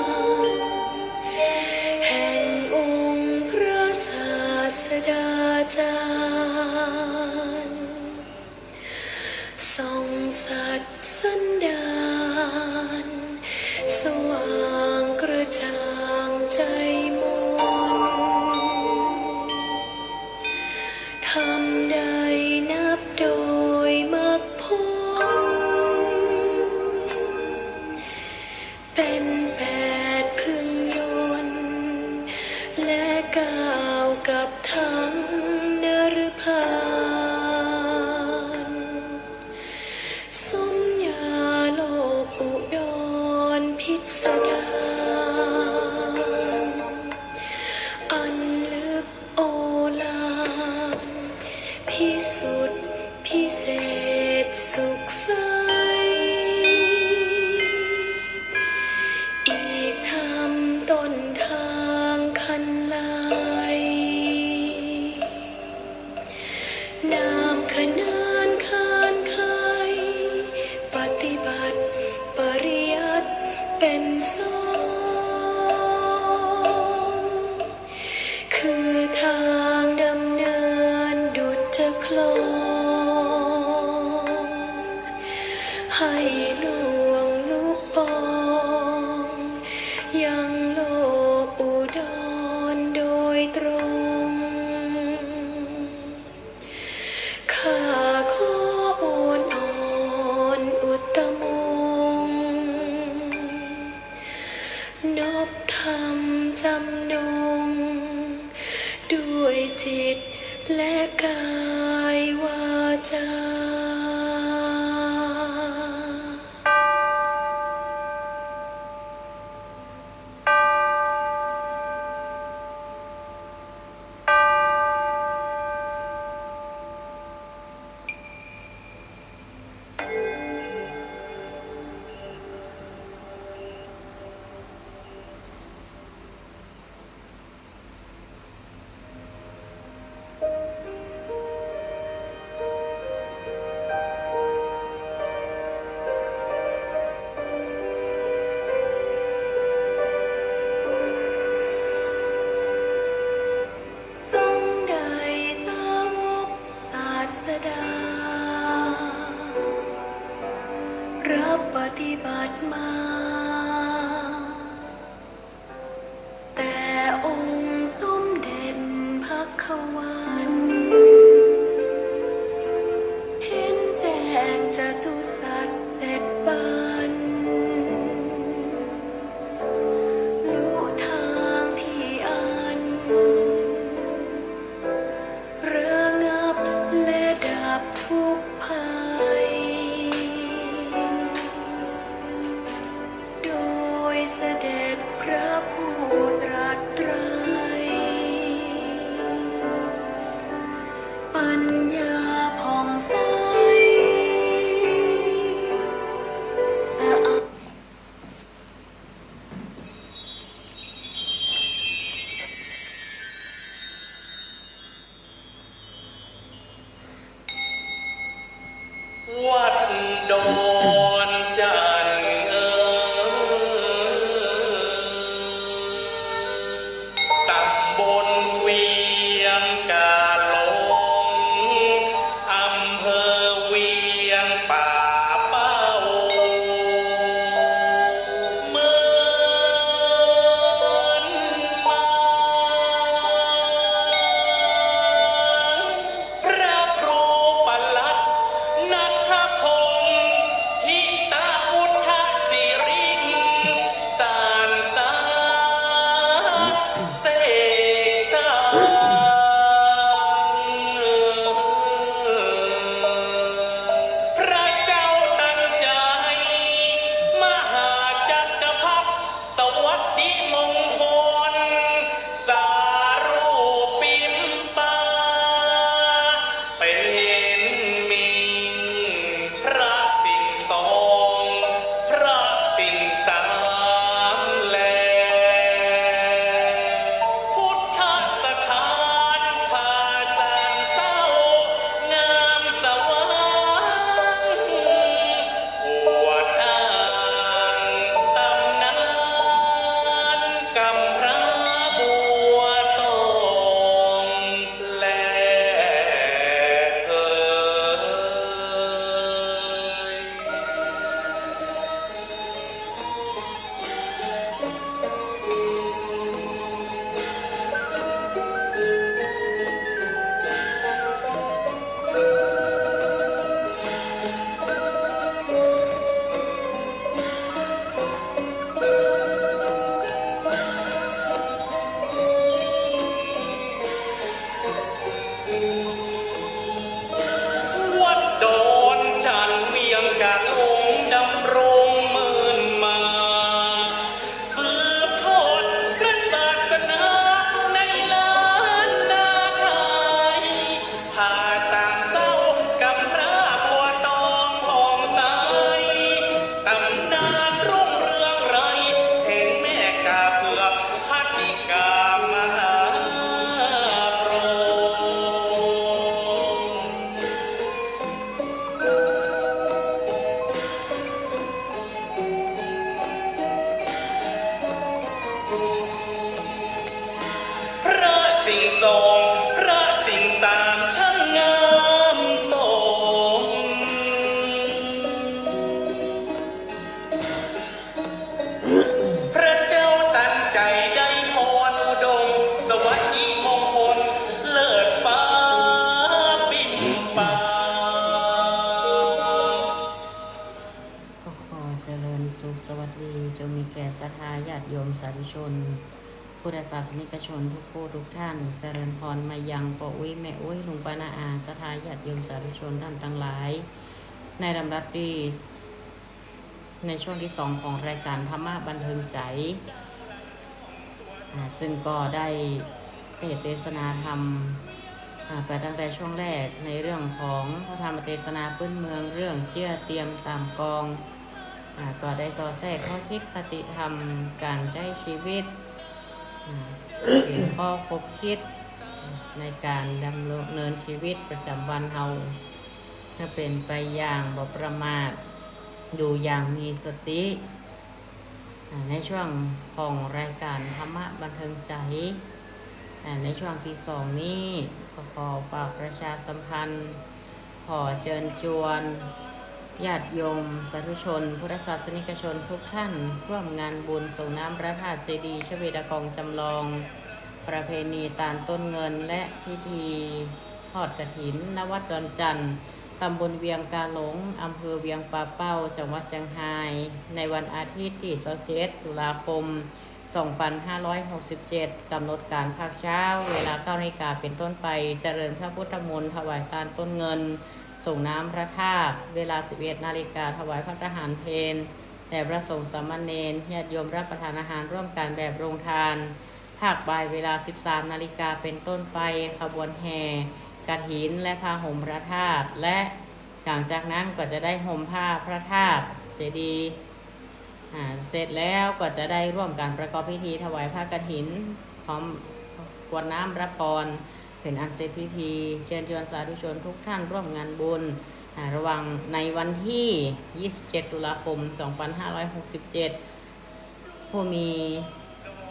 นแห่งองค์พระศาสดาจารย์ทรงสัตย์สันดานสว่างกระจ่างใจมนทำใดนับโดยมรรคผลเป็นแปดพึงยนต์และก้าวกับทั้งนรพานสมญาโลกอุดรพิสดารอันลึกโอฬารพิสุทธิ์พิเศษสุขใสอีกทำต้นทางคันไลนามขนานคานไขปฏิบัติปริยัติเป็นสองคือทางดำเนินดุจจะคลองให้ลวงลุกปองยังโลกอุดรโดยตรง ข้าขอโอนอ่อนอุตตมงค์นบธรรมจำนงด้วยจิตและกายวาจาทรงได้สาวกศาสดารับปฏิบัติมา แต่องค์สมเด็จพระขวันเห็นแจ้งจตุสัจเสร็จบันรู้ทางที่อันระงับและดับทุกภัยโดยเสด็จพระผู้ตรัสไตรปัญญาผ่องใสสะอาด วัดดอนจันทร์ตำบลเวียงกาหลงอำเภอเวียงป่าเป้าเหมือนมาพระครูประหลัด นัทพงศ์ทิตาพุทธศิรินสานสาเสกสารพระเจ้าตั้งใจมหาจักรพรรดิสวัสดิมงคลสารูปิมปาเป็นมิง พระสิ่งสองพระสิ่งสามแลพุทธสถานพาสร้างเศร้างามสว่างอวดอ้าง ดีจงมีแก่ศรัทธาญาติโยมสาธุชนพุทธศาสนิกชนทุกผู้ทุกท่านเจริญพรมายังปออุ้ยแม่อุ้ยลุงปานาอาศรัทธาญาติโยมสาธุชนท่านทั้งหลาย ในลำดับที่ในช่วงที่2ของรายการธรรมะบันเทิงใจซึ่งก็ได้เทศนาธรรมไปตั้งแต่ช่วงแรกในเรื่องของพระธรรมเทศนาพื้นเมืองเรื่องเชื่อเตรียมตามกองก็ได้สอดแทรกข้อคิดคติธรรมการใช้ชีวิตเป็นข้อคบคิดในการดำเนินชีวิตประจำวันเฮาถ้าเป็นไปอย่างบ่ประมาทอยู่อย่างมีสติในช่วงของรายการธรรมะบันเทิงใจในช่วงที่2นี้ก็ขอฝากประชาสัมพันธ์ขอเชิญชวนญาติโยมสาธุชนพุทธศาสนิกชนทุกท่านร่วมงานบุญส่งน้ำพระธาตุเจดีย์ชเวดากองจำลองประเพณีตาลต้นเงินและพิธีทอดกฐินณวัดดอนจันทร์ตำบลเวียงกาหลงอำเภอเวียงป่าเป้าจังหวัดเชียงรายในวันอาทิตย์ที่27ตุลาคม2567กำหนดการภาคเช้าเวลา 9 นาฬิกาเป็นต้นไปเจริญพระพุทธมนต์ถวายทานต้นเงินส่งน้ำพระธาตุเวลา 11 นาฬิกาถวายพระทหารเพลแด่พระสงฆ์สามเณรญาติโยมรับประทานอาหารร่วมกันแบบโรงทานภาคบ่ายเวลา 13 นาฬิกาเป็นต้นไปขบวนแห่กฐินและผ้าห่มพระธาตุและหลังจากนั้นก็จะได้ห่มผ้าพระธาตุเจดีย์เสร็จแล้วก็จะได้ร่วมกันประกอบพิธีถวายผ้ากฐินพร้อมกรวดน้ำรับพรเป็นอันเสร็จพิธีเชิญชวนสาธุชนทุกท่านร่วมงานบุญระหว่างในวันที่ 27 ตุลาคม 2567 ผู้มี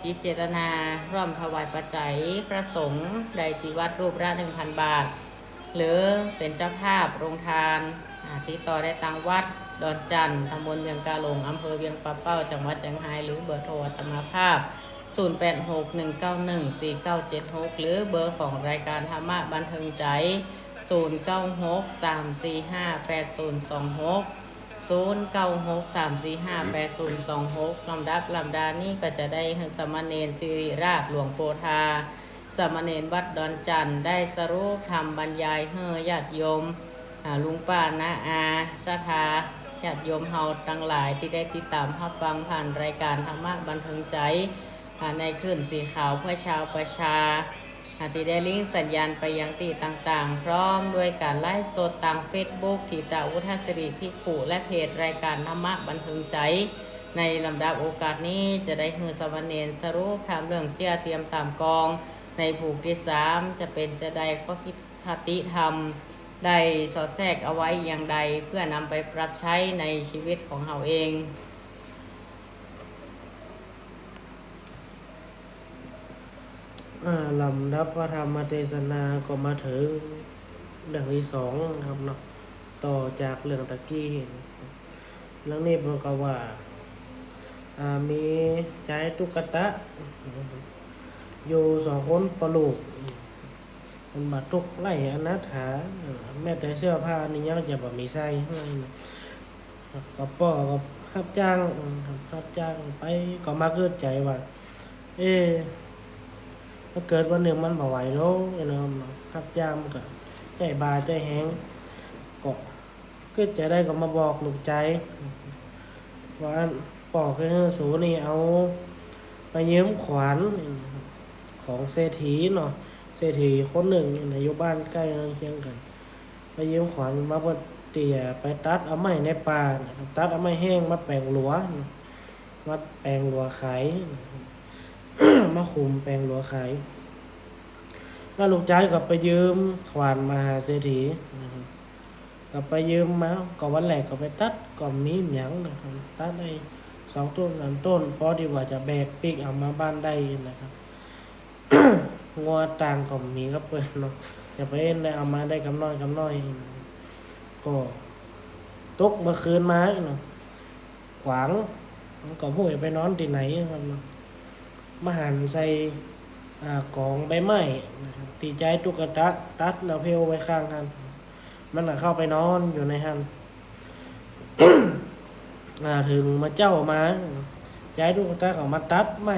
จิตเจตนาร่วมถวายปัจจัยพระสงฆ์ใดที่วัดรูปละ 1,000 บาทหรือเป็นเจ้าภาพโรงทานติดต่อได้ทางวัดดอนจันทร์ตำบลเวียงกาหลงอำเภอเวียงป่าเป้าจังหวัดเชียงรายหรือเบอร์โทรอัตมาภาพ 0861914976 หรือเบอร์ของรายการธรรมะบันเทิงใจ 0963458026 ลำดานี้ก็จะได้ให้สามเณรสิริราชหลวงโพธาสามเณรวัดดอนจันทร์ได้สรุปธรรมบรรยายให้ญาติโยมลุงป้าน้าอาศรัทธาญาติโยมเฮาทั้งหลายที่ได้ติดตามรับฟังผ่านรายการธรรมะบันเทิงใจในคลื่นสีขาวเพื่อชาวประชาที่ได้ลิงก์สัญญาณไปยังที่ต่างๆพร้อมด้วยการไลฟ์สดทาง Facebook ที่ตาวุฒศิริภิกขุและเพจรายการธรรมะบันเทิงใจในลำดับโอกาสนี้จะได้ฮือสามเณรสรุปธรรมเรื่องเจียเตรียมตามกองในผูกที่3จะเป็นจะได้ข้อคิดคติธรรมได้สอดแทรกเอาไว้อย่างใดเพื่อนำไปปรับใช้ในชีวิตของเราเองลำดับพระธรรมเทศนาก็มาถึงเรื่องที่2ครับเนาะต่อจากเรื่องตะกี้เรื่องนี้มันก็ว่ามีชายตุ๊กตาอยู่2 คนประลูกมันมาทุกไล่อนาถาแม้แต่เสื้อผ้านี่ยังจะบ่มีใส่ก็ป้อก็รับจ้างไปก็มาเกิดใจว่าถ้าเกิดวันหนึ่งมันบ่ไหวแล้วรับจ้างก็ใจบาใจแห้งก็เกิดใจได้ก็มาบอกลูกใจว่าปอกให้สูนี่เอาไปยืมขวานของเศรษฐีเนาะเศรษฐีคนหนึ่งอยู่บ้านใกล้เคียงกันไปยืมขวานมาพอเตี่ยไปตัดเอาไม้ในป่าตัดเอาไม้แห้งมาแปลงหลัวมาแปลงหลัวขาย มาคุมแปลงหลัวขายแล้วลูกชายก็ไปยืมขวานมาหาเศรษฐีก็ไปยืมมาก็วันแรกก็ไปตัดก็มีหยังนะครับตัดได้2 ต้น 3 ต้นพอดีว่าจะแบกปีกเอามาบ้านได้นะครับ งัวต่างก็มีก็เปิ้นเนาะจะไปได้เอามาได้กำน้อยก็ตกเมื่อคืนมาเนาะขวางก็ห้วยไปนอนที่ไหนครับเนาะมาหันใส่กองใบไม้นะครับตีใจตุ๊กตาตัดแล้วเพลไว้ข้างกันมันเข้าไปนอนอยู่ในหัน ถึงมาเจ้ามาใจลูกกระตาเขามาตัดไม่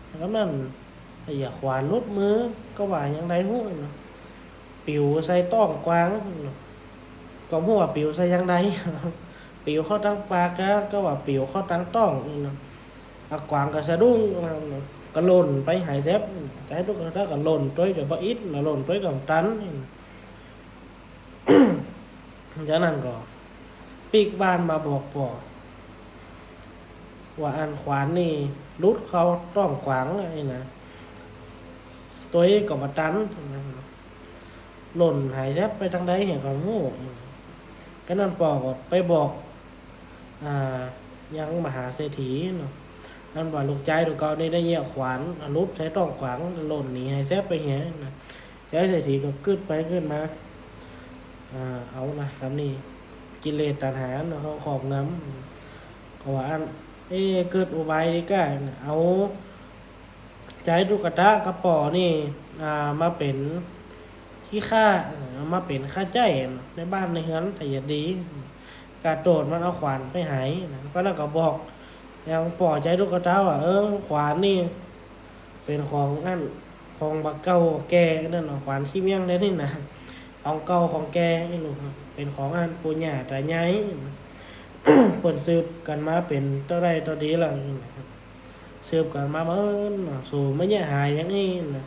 แล้วก็นั่นอย่าขวานรุดมือก็ว่าอย่างไรหู้เนาะปิวใส่ต้องกวางเนาะก็หัวปิวใส่ยังไง ปิวเข้าตั้งปากก็ว่าปิวเข้าตั้งต้องนี่เนาะกวางก็สะดุ้งก็หล่นไปหายเซฟใจลูกกระตาก็หล่นตัวกับบ่อิดหล่นตัวกับตัน จากนั้นก็ปีกบ้านมาบอกปอว่าอันขวานนี่รุดเขาต้องกวางไอ้นะตัวเองก็มาตันหล่นหายแทบไปทางใดเห็นก็โง่ก็นั่นปอก็ไปบอกยังมหาเศรษฐีเนาะนั่นว่าลูกใจลูกเก่าได้เหยียบขวานรุดใช้ต้องกวางหล่นหนีหายแทบไปเหี้ยนะใจเศรษฐีก็ขึ้นไปขึ้นมาเอาละคำนี้กิเลสตัณหาเขาขอบน้ำเขาว่าอันเกิดอุบายดีก้าเอาใจตุกตะกระป๋อนี่มาเป็นขี้ข้ามาเป็นข้าใจในบ้านในเฮือนแต่อย่าดีกาโดดมันเอาขวานไปหายก็แล้วก็บอกยังป่อใจตุกตะว่าขวานนี่เป็นของนั่นของบักเก้าแก่นั่นขวานขี้เมี่ยงได้นี่นะของเก่าของแกไอ้ลูกเป็นของอันปูหยาแต่ใหญ่ เปิดสืบกันมาเป็นเท่าไรเท่าดีแล้วสืบกันมาเบิ้ลสู่ไม่แย่หายอย่างนี้นะ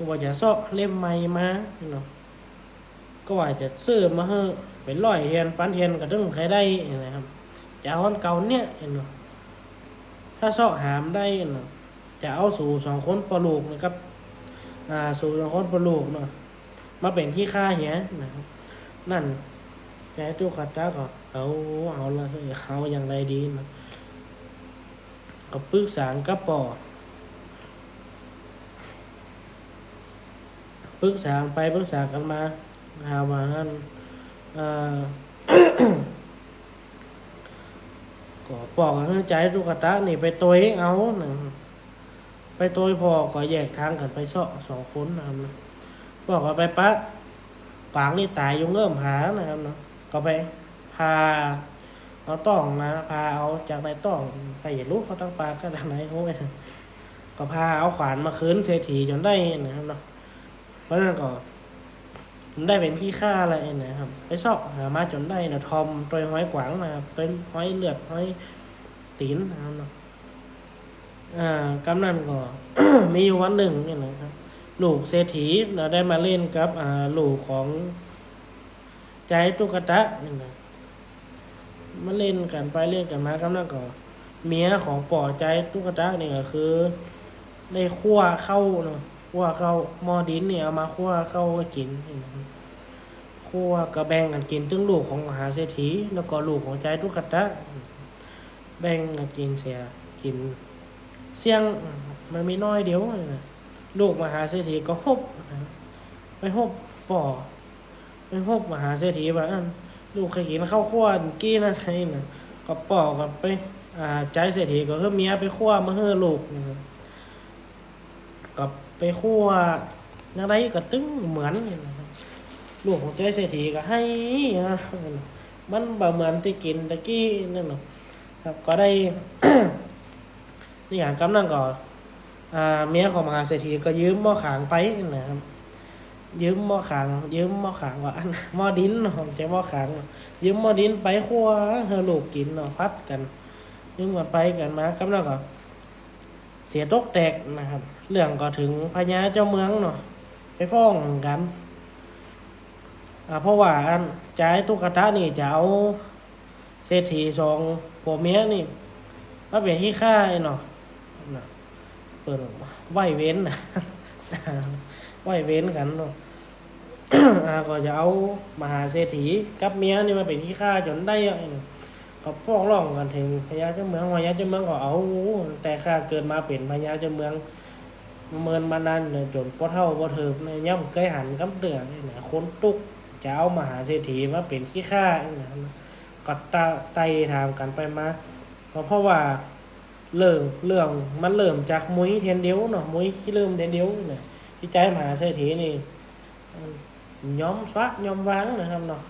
ว่าจะซอกเล่มใหม่มาเนาะก็ว่าจะซื้อมาเฮ้เป็นร้อยเทียนปันเทียนก็ต้องใครได้นะครับจะเอาอันเก่าเนี่ยเนาะถ้าซอกหามได้เนาะจะเอาสู่สองคนปลูกนะครับสู่สองคนปลูกเนาะมาเป็นที่ค่าเหี้ยนะครับนั่นใจตู้ขัดตาก็เอาละเอาอย่างไรดีนะก็ปรึกษากับปอปรึกษาไปปรึกษากันมาหาว่าก็ปอกให้ใจตู้ขัดตานี่ไปตัวเอานะไปตัวพอก็แยกทางกันไปสองคนนะครับบอกว่าไปปะกวางนี่ตายยุ่งเริ่มหานะครับเนาะก็ไปพาเอาต้องนะพาเอาจากในต้องไปอย่ารู้เขาตั้งปลาก็ทางไหนเขาไปก็พาเอาขวานมาคืนเศรษฐีจนได้นะครับเนาะเพราะนั้นก็ได้เป็นที่ฆ่าอะไรนะครับไปซอกหามาจนได้นะทอมตัวห้อยกวางนะครับตัวห้อยเลือดห้อยตีนนะครับเนาะกำนันก็ มีอยู่วันหนึ่งนี่นะครับลูกเศรษฐีเราได้มาเล่นกับลูกของใจตุ๊กตาเนี่ยนะมาเล่นกันไปเล่นกันมากำลังก็เมียของป่อใจตุ๊กตาเนี่ยก็คือได้คั่วเข้าเนาะคั่วเข้าหม้อดินเนี่ยเอามาคั่วเข้ากินคั่วกระแบ่งกันกินถึงลูกของมหาเศรษฐีแล้วก็ลูกของใจตุ๊กตาแบ่งกันกินเสียกินเสี่ยงมันมีน้อยเดียวนะลูกมหาเศรษฐีก็ฮบไปฮบป่อไปฮบมหาเศรษฐีว่าลูกเคยกินข้าวคั่วกี้นั่นไงนะก็ป่อกับไปใจเศรษฐีก็คือเมียไปคั่วมาเฮือลูกนะครับกับไปคั่วอะไรก็ตึ้งเหมือนนะครับลูกของใจเศรษฐีก็ให้มันแบบเหมือนที่กินตะกี้นั่นเนาะครับก็ได้ นี่อย่างกำลังก็เมียของมหาเศรษฐีก็ยืมหม้อขางไปนะครับยืมหม้อขางว่าอันหม้อดินของใจหม้อขางยืมหม้อดินไปคั่วเฮอลูกกินเนาะพัดกันยืมกันไปกันมากำลังก็เสียตกแตกนะครับเรื่องก็ถึงพญาเจ้าเมืองเนาะไปฟ้องกันเพราะว่าอันใจตุ๊กตานี่จะเอาเศรษฐีสองผัวเมียนี่มาเป็นที่ฆ่าเนาะเปิดไหวเว้นนะ ไหวเว้นกันเนาะ ก็จะเอามหาเศรษฐีกับเมียนี่มาเป็นที่ฆ่าจนได้เขาฟ้องร้องกันถึงพญาเจ้าเมืองพญาเจ้าเมืองก็เอาแต่ข้าเกิดมาเป็นพญาเจ้าเมืองเมินมานานจนพ่อเฒ่าพ่อเถิบในย่ำเคยหันกับเตือนนี่คนตุกจะเอามหาเศรษฐีมาเป็นที่ฆ่าก็ไต่ถามกันไปมาเพราะว่าเรื่องมันเริ่มจากมุ้ยเทียนเดียวเนาะมุ้ยที่เริ่มเทียนเดียวเนี่ยที่ใจมหาเศรษฐีนี่ย้อมสวักย้อมวางนะครับเนาะ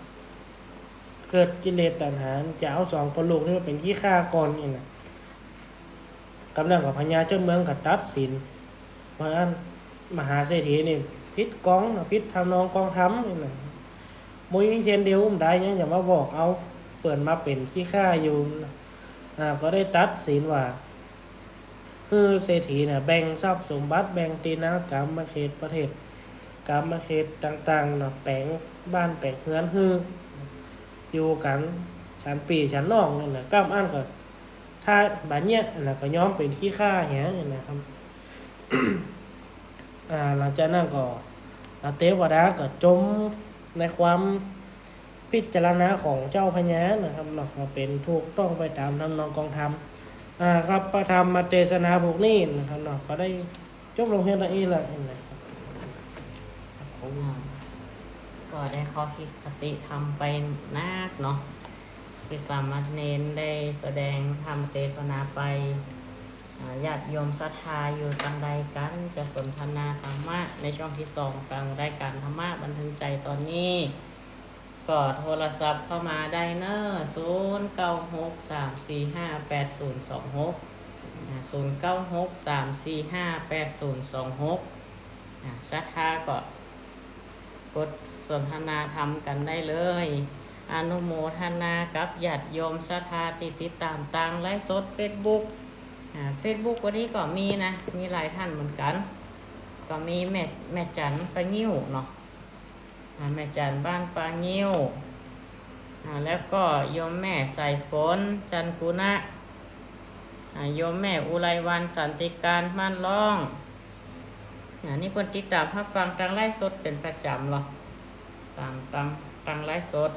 เกิดกิเลสตัณหาจะเอาสองปลูกนี่มาเป็นขี้ข้าก่อนนี่นะกำลังกับพญาเจ้าเมืองกับตัดสินว่าอันมหาเศรษฐีนี่พิษกองนะพิษทำนองกองทำนี่นะมุ้ยเทียนเดียวได้ยังอย่ามาบอกเอาเปิดมาเป็นขี้ข้าอยู่ก็ได้ตัดสินว่าคือเศรษฐีเนี่ยแบ่งทรัพย์สมบัติแบ่งตีนากรรมเขตประเทศกรรมเขตต่างๆนะแปลงบ้านแปลงเฮือนคืออยู่กันชั้นปีชั้นนอกนี่นะก้ามอันก็ถ้าบาดเนี้ยนะก็ย้อมเป็นขี้ข้าแหงนี่นะครับ หลังจากนั้นก็เทวดาก็จมในความพิจารณาของเจ้าพญานะครับเนาะก็เป็นถูกต้องไปตามทำนองกองธรรมครับพระธรรมเทศนาพวกนี้นะครับเนาะก็ได้จบลงเพียงเท่านี้แหละนะครับ ก็ได้ข้อคิดคติทำไปนาคเนาะคือสามารถเน้นได้แสดงธรรมเทศนาไปญาติโยมศรัทธาอยู่ตังใดกันจะสนทนาธรรมะในช่วงที่2กลางรายการธรรมะบันเทิงใจตอนนี้ก็โทรศัพท์เข้ามาได้เนอะ0963458026 ศรัทธาก็กดสนทนาธรรมกันได้เลยอนุโมทนากับญาติโยมศรัทธาติดตามต่างไลฟ์สด Facebook Facebook วันนี้ก็มีนะมีหลายท่านเหมือนกันก็มีแม่จันปางิ้วเนาะแม่จันบ้านปางิ้วแล้วก็โยมแม่ใส่ฝนจันกุณะโยมแม่อุไรวันสันติการม่านล่องนี่คนติดตามรับฟังทางไลฟ์สดเป็นประจำหรอทางไลฟ์สด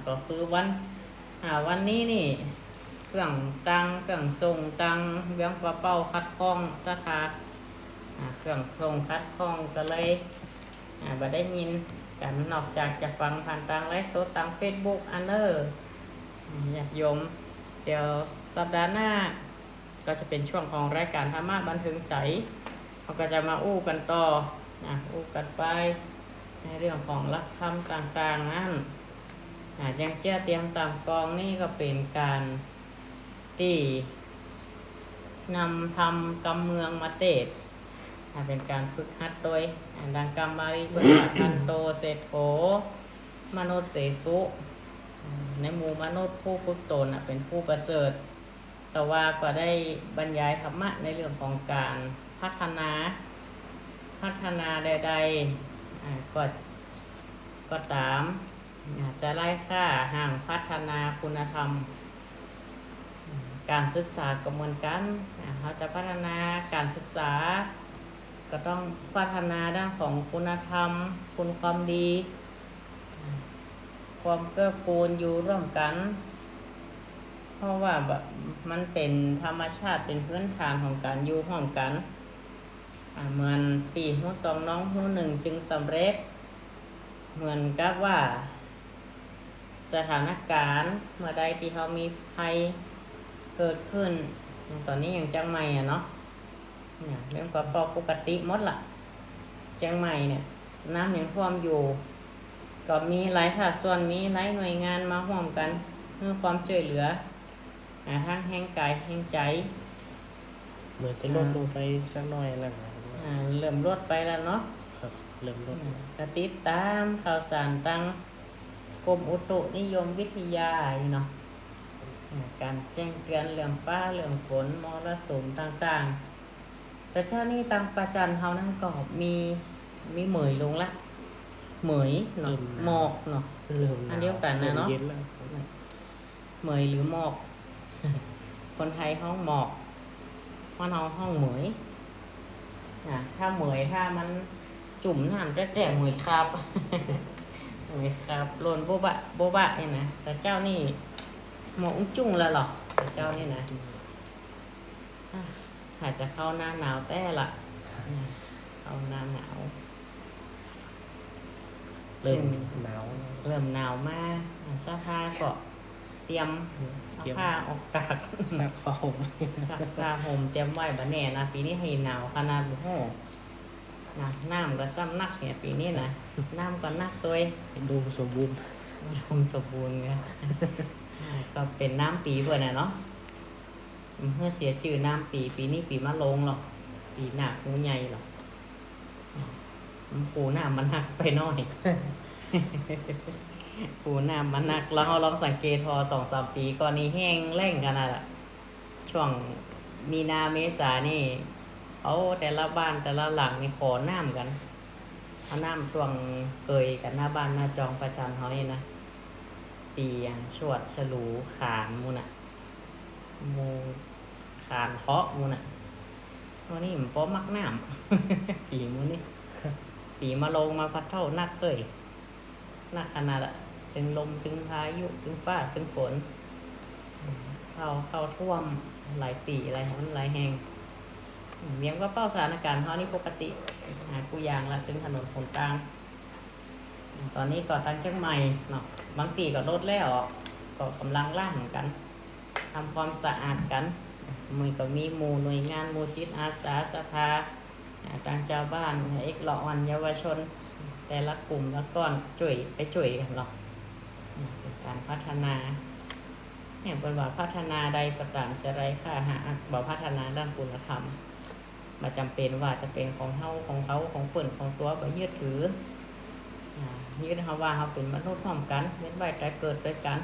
ก็คือวันนี้นี่เครื่องตังเครื่องส่งตังเบี้ยงปลาเป้าคัดคล้องสาขาเครื่องส่งคัดคล้องก็เลยบ่ได้ยินกันนอกจากจะฟังผ่านทางไลฟ์สดทาง Facebook อันเดอร์ญาติโยมเดี๋ยวสัปดาห์หน้าก็จะเป็นช่วงของรายการธรรมะบันเทิงใจเราก็จะมาอู้กันต่ออู้กันไปในเรื่องของหลักธรรมต่างๆนั่นยังเจ้าเตรียมตามกองนี่ก็เป็นการที่นำทำกำเมืองมาเตศเป็นการฝึกหัดโดยดังกรรมบาลีบทบาททันโตเศรษโธมนุษย์เสสุในหมู่มนุษย์ผู้ฝึกตนเป็นผู้ประเสริฐแต่ว่าก็ได้บรรยายธรรมะในเรื่องของการพัฒนาใดๆก็ตามจะไล่ค่าห่างพัฒนาคุณธรรมการศึกษาก็เหมือนกันเขาจะพัฒนาการศึกษาก็ต้องพัฒนาด้านของคุณธรรมคุณความดีความเกื้อกูลอยู่ร่วมกันเพราะว่าแบบมันเป็นธรรมชาติเป็นพื้นฐานของการอยู่ร่วมกันเหมือนปีหูสองน้องหูหนึ่งจึงสำเร็จเหมือนกับว่าสถานการณ์เมื่อใดที่เขามีภัยเกิดขึ้นตอนนี้อย่างจังใหม่เนาะเรื่องกับปกติหมดละจังใหม่เนี่ยน้ำยังท่วมอยู่ก็มีหลายภาคส่วนมีหลายหน่วยงานมาร่วมกันเพื่อความช่วยเหลือทั้งแห่งกายแห่งใจเหมือนจะลดลงไปสักหน่อยแล้วเริ่มลดไปแล้วเนาะครับเริ่มลดก็ติดตามข่าวสารตั้งกรมอุตุนิยมวิทยาเนาะการแจ้งเตือนเรื่องฟ้าเรื่องฝนมรสุมต่างๆแต่เช้านี้ตังประจันเฮานั่นก็มีเหมยลงละเหมยเนาะหมอกเนาะอันเดียวกันนะเนาะเหมยหรือหมอกคนไทยห้องหมอกบ้านเฮาห้องเหมยถ้าเหมยถ้ามันจุ่มน้ำแจ่ๆเหมยครับเหมยครับหล่นโบบะนี่นะแต่เจ้านี่หมอกจุ่งแล้วหรอแต่เจ้านี่นะอาจจะเข้าหน้าหนาวแต่ละเข้าหน้าหนาวเริ่มหนาวมากเสื้อผ้าก็เตรียมเอาผ้าออกกากซักผ้าห่มเตรียมไว้บ่แน่นะปีนี้ให้หนาวขนาดโอ้โหน้ำก็ซ้ำนักเนี่ยปีนี้นะน้ำก็นักตัวดูสมบูรณ์ อุดมสมบูรณ์ไง ก็เป็นน้ำปีเพื่อนน่ะเนาะเมื่อเสียชื่อน้ำปีปีนี้ปีมะโรงหรอกปีหนักหูใหญ่หรอกปูหน้ามันหักไปหน่อย ปูหน้ามันหักแล้วเราลองสังเกตพอ2-3 ปีก่อนนี้แห้งแล้งกันน่ะช่วงมีนาเมษานี่เอาแต่ละบ้านแต่ละหลังนี่ขอน้ำกันเอาน้ำตวงเกยกันหน้าบ้านหน้าจองประจันเขานี่นะปีอย่างชวดฉลูขานมูน่ะมูขานเคาะมูน่ะวันนี้มันป้อมักน้ำ ปีมูนี่ ปีมาลงมาพัดเท่านักเอ้ยนักขนาดอะถึงลมถึงพายุถึงฟ้าถึงฝนเข้าท่วมหลายปีหลายหนหลายแห่งเมียงก็เป้าสถานการณ์เขานี่ปกติหากูยางละถึงถนนหนกลางตอนนี้ก็ตั้งเชียงใหม่เนาะบางปีก็ลดแล้วก็กำลังล่างกันทำความสะอาดกันมือก็มีหมู่หน่วยงานหมู่จิตอาสาสภาต่างชาวบ้านเอกละอ่อนเยาวชนแต่ละกลุ่มละก้อนช่วยกันหรอกเป็นการพัฒนาเนี่ยเป็นว่าพัฒนาใดก็ตามจะไรค่าหาบ่พัฒนาด้านคุณธรรมมาจำเป็นว่าจะเป็นของเขาของเปิ่นของตัวบ่ยึดถือยึดเขาว่าเขาเป็นมนุษย์พร้อมกันเว้นไว้แต่เกิดด้วยกัน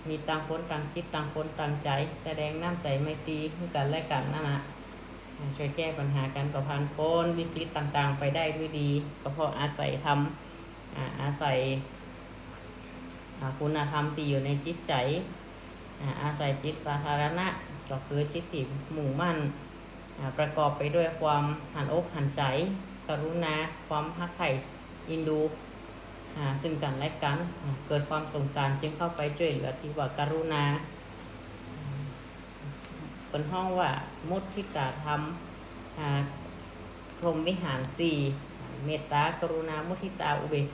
มีต่างคนต่างจิตต่างคนต่างใจแสดงน้ำใจไมตรีให้กันและกันนั่นนะช่วยแก้ปัญหาการประพันธ์พ้นวิกฤตต่างๆไปได้ด้วยดีก็เพราะอาศัยธรรมอาศัยคุณธรรมที่อยู่ในจิตใจอาศัยจิตสาธารณะก็คือจิตที่หมู่มั่นประกอบไปด้วยความหันอกหันใจกรุณาความรักใคร่อินดูซึ่งกันและกันเกิดความสงสารจึงเข้าไปช่วยเหลือที่ว่ากรุณาเป็นห้องว่ามุทิตาธรรมพรหมวิหาร4เมตตากรุณามุทิตาอุเบก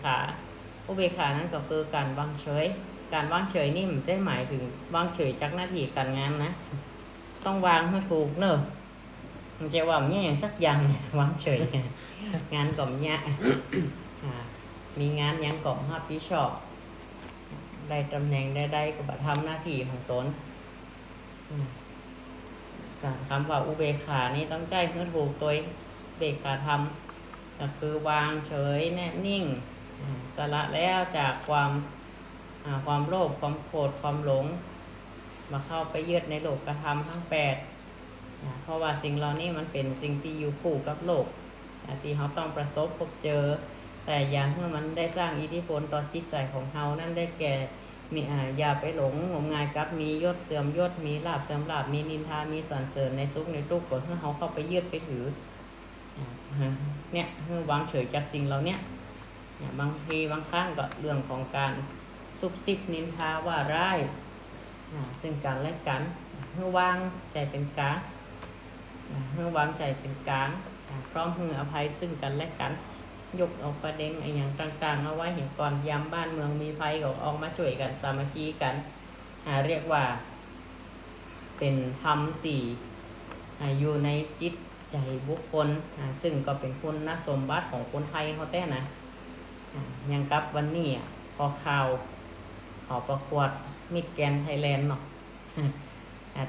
ขานั้นก็คือการวางเฉยการวางเฉยนี่มันได้หมายถึงวางเฉยจากหน้าที่การงานนะต้องวางให้ถูกเนอะมันจะว่าเนี่ยอย่างสักอย่างวางเฉย งานก่อมเนี่ย มีงานยังก่อมรับผิดชอบได้ตำแหน่งได้ก็บัดทำหน้าที่ของตนคำว่าอุเบกขานี่ต้องใจเพื่อถูกตัวเบกขาธรรมก็คือวางเฉยแน่นิ่งสละแล้วจากความโลภความโกรธความหลงมาเข้าไปยึดในโลกกระทำทั้ง8เพราะว่าสิ่งเหล่านี้มันเป็นสิ่งที่อยู่คู่กับโลกที่เขาต้องประสบพบเจอแต่อย่างเมื่อมันได้สร้างอิทธิพลต่อจิตใจของเขานั่นได้แก่มีอย่าไปหลงงมงายกับมียศเสื่อมยศมีลาภเสื่อมลาภมีนินทามีสรรเสริญในสุขในทุกข์ก็ให้เขาเข้าไปยึดไปถือเนี่ยวางเฉยจากสิ่งเหล่านี้บางทีบางครั้งก็เรื่องของการซุบซิบนินทาว่าร้ายซึ่งกันและกันให้วางใจเป็นกลางให้วางใจเป็นกลางพร้อมให้อภัยซึ่งกันและกันยกออกประเด็นอย่างต่างๆเอาไว้เห็นก่อนยามบ้านเมืองมีภัยก็ออกมาช่วยกันสามัคคีกันเรียกว่าเป็นธรรมตีอยู่ในจิตใจบุคคลซึ่งก็เป็นคุณสมบัติของคนไทยเขาแต่นะยังกับวันนี้พอข่าวขอประกวดมิสแกรนด์ไทยแลนด์เนาะ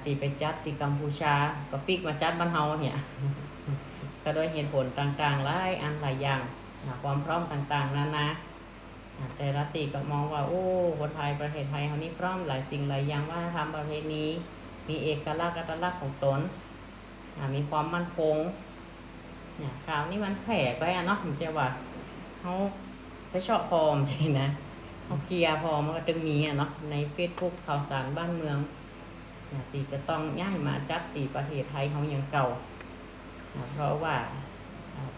ตีไปจัดที่กัมพูชาก็ปิกมาจัดบ้านเฮาเนี่ย ก็โดยเหตุผลต่างๆหลายอันหลายอย่างความพร้อมต่างๆนานาแต่ละตีก็มองว่าโอ้คนไทยประเทศไทยเขานี่พร้อมหลายสิ่งหลายอย่างว่าทำประเพณีมีเอกลักษณ์อัตลักษณ์ของตนมีความมั่นคงข่าวนี้มันแผ่ไปเนาะผมจะว่าเขาไปชอบพอมใช่นะเขาเคลียร์พอมันก็จะมีเนาะใน Facebook ข่าวสารบ้านเมืองตีจะต้องย้ายมาจัดตีประเทศไทยเขาอย่างเก่าเพราะว่า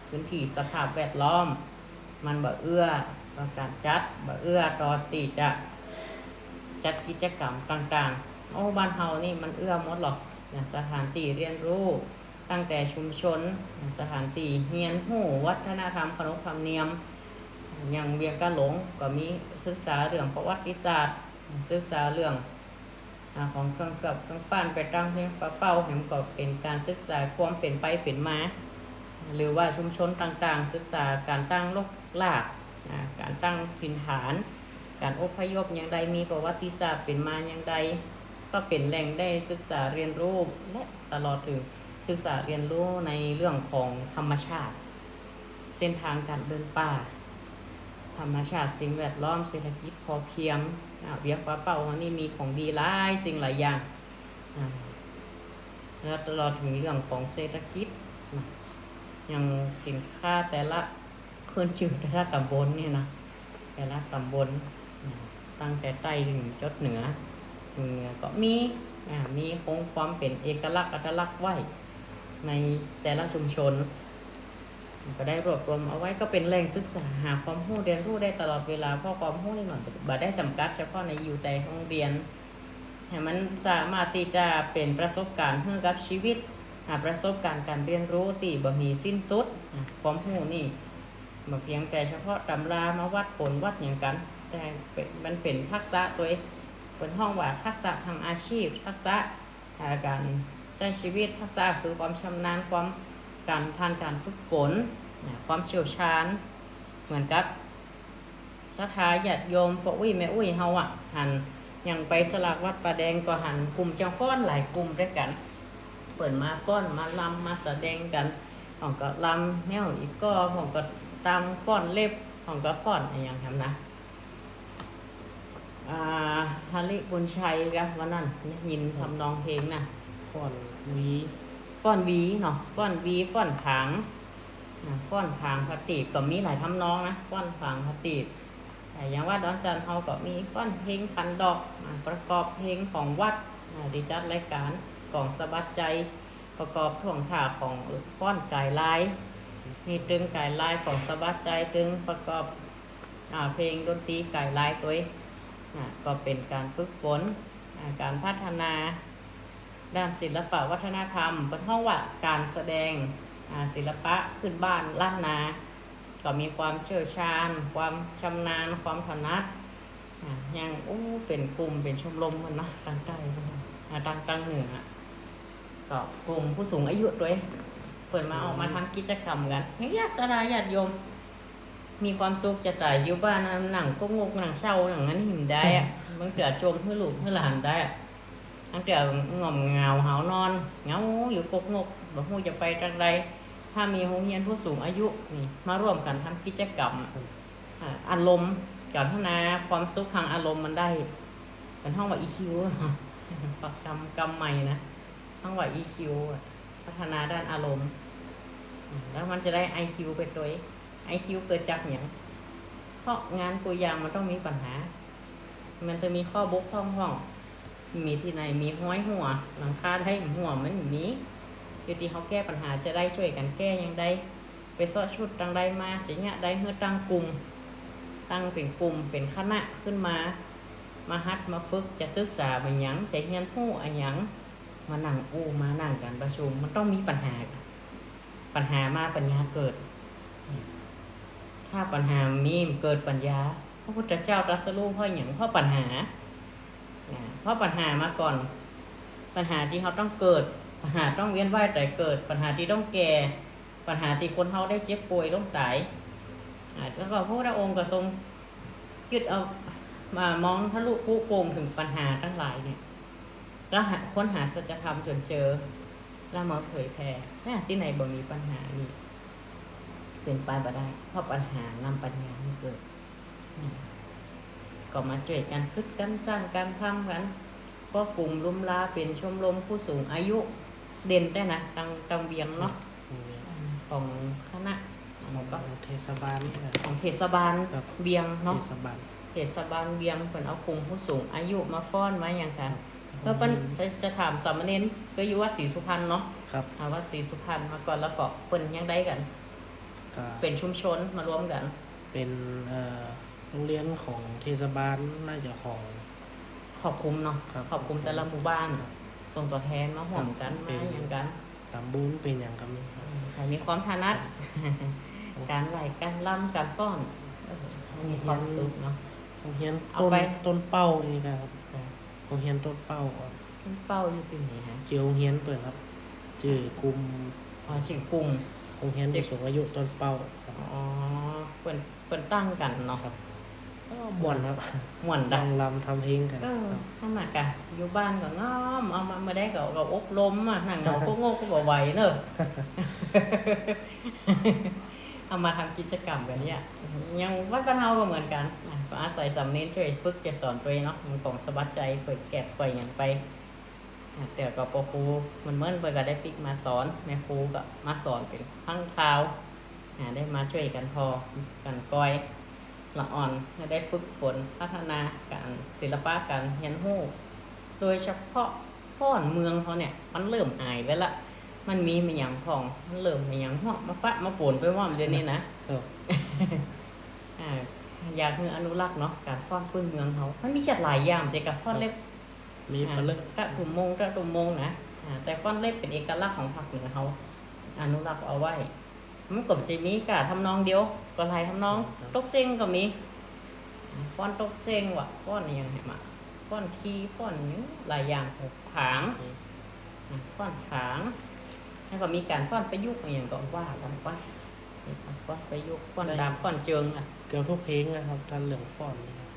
พื้นที่สภาพแวดล้อมมันบ่เอื้อต่อการจัดบ่เอื้อต่อตีจะจัดกิจกรรมต่างๆโอ้บ้านเฮานี่มันเอื้อหมดหรอกสถานที่เรียนรู้ตั้งแต่ชุมชนสถานที่เรียนรู้วัฒนธรรมขนบธรรมเนียมอย่างเวียงกะหลงก็มีศึกษาเรื่องประวัติศาสตร์ศึกษาเรื่องของเครื่องกับเครื่องปั้นไปตั้งเพลงเป้าเห็นก็เป็นการศึกษาความเป็นไปเป็นมาหรือว่าชุมชนต่างๆศึกษาการตั้งลกลากการตั้งถิ่นฐาน การอพยพอย่างใดมีประวัติศาสตร์เป็นมาอย่างใดก็เป็นแหล่งได้ศึกษาเรียนรู้และตลอดถึงศึกษาเรียนรู้ในเรื่องของธรรมชาติ เส้นทางการเดินป่า ธรรมชาติสิ่งแวดล้อมเศรษฐกิจพอเพียงเบียกว่าเป้านี่มีของดีหลายสิ่งหลายอย่างแล้วตลอดถึงเรื่องของเศรษฐกิจอย่างสินค้าแต่ละขึ้นชื่อแต่ละตำบลเนี่ยนะแต่ละตำบลตั้งแต่ใต้ถึงจดเหนือก็มีคงความเป็นเอกลักษณ์อัตลักษณ์ไว้ในแต่ละชุมชนก็ได้รวบรวมเอาไว้ก็เป็นแหล่งศึกษาหาความรู้เรียนรู้ได้ตลอดเวลาเพราะความรู้นี่มันบ่ได้จำกัดเฉพาะในอยู่ในห้องเรียนให้มันสามารถที่จะเป็นประสบการณ์ให้กับชีวิตประสบการณ์การเรียนรู้ที่บ่มีสิ้นสุดความรู้นี่บ่เพียงแต่เฉพาะตำรามาวัดผลวัดอย่างกันแต่มันเป็นทักษะตัวเป็นห้องว่าทักษะทางอาชีพทักษะการใช้ชีวิตทักษะคือความชำนาญความการผ่านการฝึกฝนความเชี่ยวชาญเหมือนกับศรัทธาญาติโยมพ่ออุ้ยแม่อุ้ยเฮาหันอย่างไปสลากวัดป่าแดงก็หันกลุ่มจังฟ้อนหลายกลุ่มด้วยกันเปิดมาฟ้อนมาลำมาแสดงกันของก็ลำแนวอีกก็ของก็ตามฟ้อนเล็บของก็ฟ้อนอย่างทำนะฮาริบุญชัยกันวันนั้นยินทำนองเพลงนะฟ้อนวี ฟ้อนวีเนาะฟ้อนวีฟ้อนผางฟ้อนผางพติก็มีหลายทำนองนะฟ้อนผางพติแต่อย่างว่าดอนจันเขาก็มีฟ้อนเพลงพันดอกประกอบเพลงของวัดดิจัดรายการกล่องสะบัดใจประกอบท่วงท่าของฟ้อนกายลายมีตึงกายลายของสะบัดใจตึงประกอบเพลงดนตรีกายลายตัวก็เป็นการฝึกฝนการพัฒนาด้านศิลปะวัฒนธรรมเป็นห้องว่าการแสดงศิลปะพื้นบ้านล้านนาก็มีความเชี่ยวชาญความชำนาญความถนัดยังเป็นกลุ่มเป็นชมรมมันนะตั้งใต้ตั้งเหนือก็กลุ่มผู้สูงอายุด้วยเปิดมาออกมาทำกิจกรรมกันอย่างญาติสลายญาติโยมมีความสุขจะตายอยู่บ้านหนังก็งกหนังเศร้าหนังนั้นหิมได้บางเดือจมเพื่อลูกเพื่อหลานได้บางเดืองอมเงาหาวนอนเงาอยู่กกงกบ่ฮู้จะไปจังใดถ้ามีโรงเรียนผู้สูงอายุนี่มาร่วมกันทำกิจกรรมอารมณ์การพัฒนาความสุขทางอารมณ์มันได้เป็นห้องว่า EQ ประกรรมใหม่นะห้องว่า EQ พัฒนาด้านอารมณ์แล้วมันจะได้ IQ ไปด้วย IQ เกิดจากอย่างเพราะงานตัวอย่างมันต้องมีปัญหามันจะมีข้อบกพร่องมีที่ไหนมีห้อยหัวหลังคาได้หัวมันมีอยู่ที่เขาแก้ปัญหาจะได้ช่วยกันแก้ยังได้ไปซ้อชุดตั้งได้มาจะเนี่ยได้เพื่อตั้งกลุ่มตั้งเป็นกลุ่มเป็นคณะขึ้นมาฮัดมาฝึกจะศึกษาเป็นหยังจะเรียนรู้อันหยังมานั่งมานั่งกันประชุมมันต้องมีปัญหามาปัญญาเกิดถ้าปัญหามีเกิดปัญญาพระพุทธเจ้าตรัสรู้เพราะอย่างเพราะปัญหาเพราะปัญหามาก่อนปัญหาที่เขาต้องเกิดปัญหาต้องเวียนว่ายแต่เกิดปัญหาที่ต้องแก่ปัญหาที่คนเขาได้เจ็บป่วยล้มตายแล้วก็พระพุทธองค์ก็ทรงคิดเอามามองทะลุผู้โกงถึงปัญหาทั้งหลายเนี่ยแล้วค้นหาสัจธรรมจนเจอแล้วมาเผยแผ่ที่ไหนบ่มีปัญหานี่เป็นไปบ่ได้เพราะปัญหานำปัญญาให้เกิดก็มาช่วยกันคิดกันสร้างกันทำกันก็กลุ่มลุมลาเป็นชมรมผู้สูงอายุเด่นได้นะตังเบียงเนาะของคณะของเทศบาลของเทศบาลเบียงเนาะเทศบาลเบียงเป็นเอากลุ่มผู้สูงอายุมาฟ้อนมาอย่างกันเพื่อเป็นจะถามสามเณรก็อยู่วัดศรีสุพรรณเนาะวัดศรีสุพรรณมาก่อนแล้วก็เป็นยังได้กันเป็นชุมชนมารวมกันเป็นโรงเรียนของเทศบาลน่าจะของขอบคุมเนาะขอบคุมแต่ละหมู่บ้านส่งตัวแทนมาห่วมกันมาอย่างกันตำบุญเป็นอย่างกันใครมีความถนัดการไหลการล่ำการฟ้อนมีความสุขเนาะโรงเรียนต้นเป้าเองครับโรงเรียนต้นเป้าต้นเป้าอยู่ที่ไหนฮะชื่อโรงเรียนเปิดครับชื่อกลุ่มชื่อกลุ่มโรงเรียนผู้สูงอายุต้นเป้าเปิดตั้งกันเนาะ ก็ม่วนครับ ม่วน ดั ดั ง ง ลำทำเพลงกัน ครับ ข้างหนักอะอยู่บ้านก็ง้อมเอามาได้ก็อบรมอ่ะหนังเราก็โง่ก็บ่ไหวเนอะ เอามาทำกิจกรรมกันเนี่ยยังวัดบ้านเฮาก็เหมือนกันก็อาศัยสำเนียงช่วยฝึกจะสอนตัวเองเนาะมันของสบัดใจเปิดแก็บเปิดอย่างไปแต่ก็ปอครูมันเมื่อนไปก็ได้ปิกมาสอนแม่ครูก็มาสอนเป็นทั้งเท้าได้มาช่วยกันพอกันก้อยละอ่อนได้ฝึกฝนพัฒนาการศิลปะการเรียนรู้โดยเฉพาะฟ้อนเมืองเขาเนี่ยมันเริ่มหายไปละมันมีมาอย่างทองมันเริ่มมาอย่างหอกมาปะมาป่นไปว่ามันเดี๋ยวนี้นะ ครับ อยากให้อนุรักษ์เนาะการฟ้อนพื้นเมืองเขามันมีจัดหลายอย่างใช่กับฟ้อนเล็บ มีปลาเลิก กระตุ่มมงนะแต่ฟ้อนเล็บเป็นเอกลักษณ์ของภาคเหนือเขาอนุรักษ์เอาไว้มันก็จะมีกะทำนองเดียวก็หลายทำนองตกเซ็งก็มีฟ้อนตกเซ็งว่ะฟ้อนอหยังไงมาฟ้อนคีฟ้อนนี้หลายอย่างผางฟ้อนผางแล้วก็มีการฟ้อนประยุกต์อะไรอย่างก็ว่ากันไปฟ้อนประยุกต์ฟ้อนดามฟ้อนเจิงอ่ะ เกี่ยวทุกเพลงนะครับท่านเหลืองฟ้อนนี่ครับ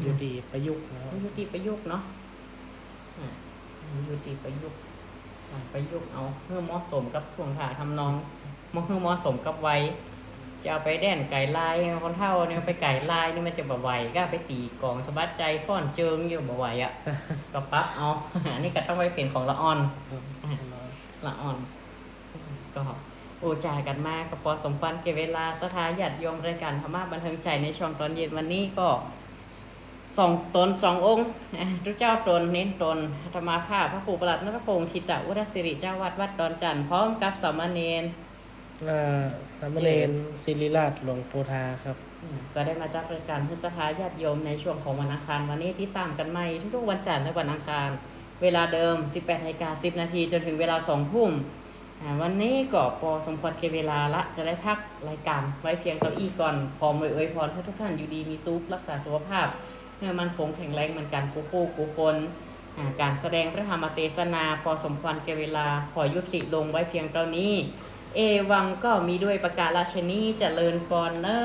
อยู่ดีประยุกต์นะครับ ยุติประยุกต์เนาะยุติประยุกต์ประยุกต์เอาเพื่อเหมาะสมกับท่วงท่าทำนองเพื่อเหมาะสมกับวัยจะเอาไปแด่นไก่ลายคนเท่าเนี่ยไปไก่ลายนี่มันจะบ่ไหวก็ไปตีกองสะบัดใจฟ้อนเจิงอยู่บ่ไหวอ่ะ ก็ปั๊บเอา อันนี้ก็ต้องไว้เป็นของละอ่อน ครับ ละอ่อนก็โอจากันมากก็พอสมควรเก็บเวลาสถาญาติโยมรายการธรรมะบันเทิงใจในช่วงตอนเย็นวันนี้ก็2 องค์ทุกเจ้าตนเน้นตนธรรมาภาพพระครูประหลัดนรพงศ์ทิตะอุดสิริเจ้าวัดดอนจันทร์พร้อมกับสามเณร สามเณรศิริราชหลวงโพธาครับ ก็ได้มาจากรายการพุทธสภาญาติโยมในช่วงของวันอังคารวันนี้ที่ตามกันใหม่ทุกๆวันจันทร์และวันอังคารเวลาเดิม 18:10 จนถึงเวลา 2 ทุ่มวันนี้ก็พอสมควรเก็บเวลาละจะได้พักรายการไว้เพียงเก้าอี้ก่อนพร้อมอวยพรให้ทุกท่านอยู่ดีมีสุขรักษาสุขภาพเมื่อมันคงแข็งแรงเหมือนกันกูคนการแสดงพระธรรมเทศนาพอสมควรเก็บเวลาขอยุติลงไว้เพียงเท่านี้เอวังก็มีด้วยประกาศชนีเจริญพรเนอ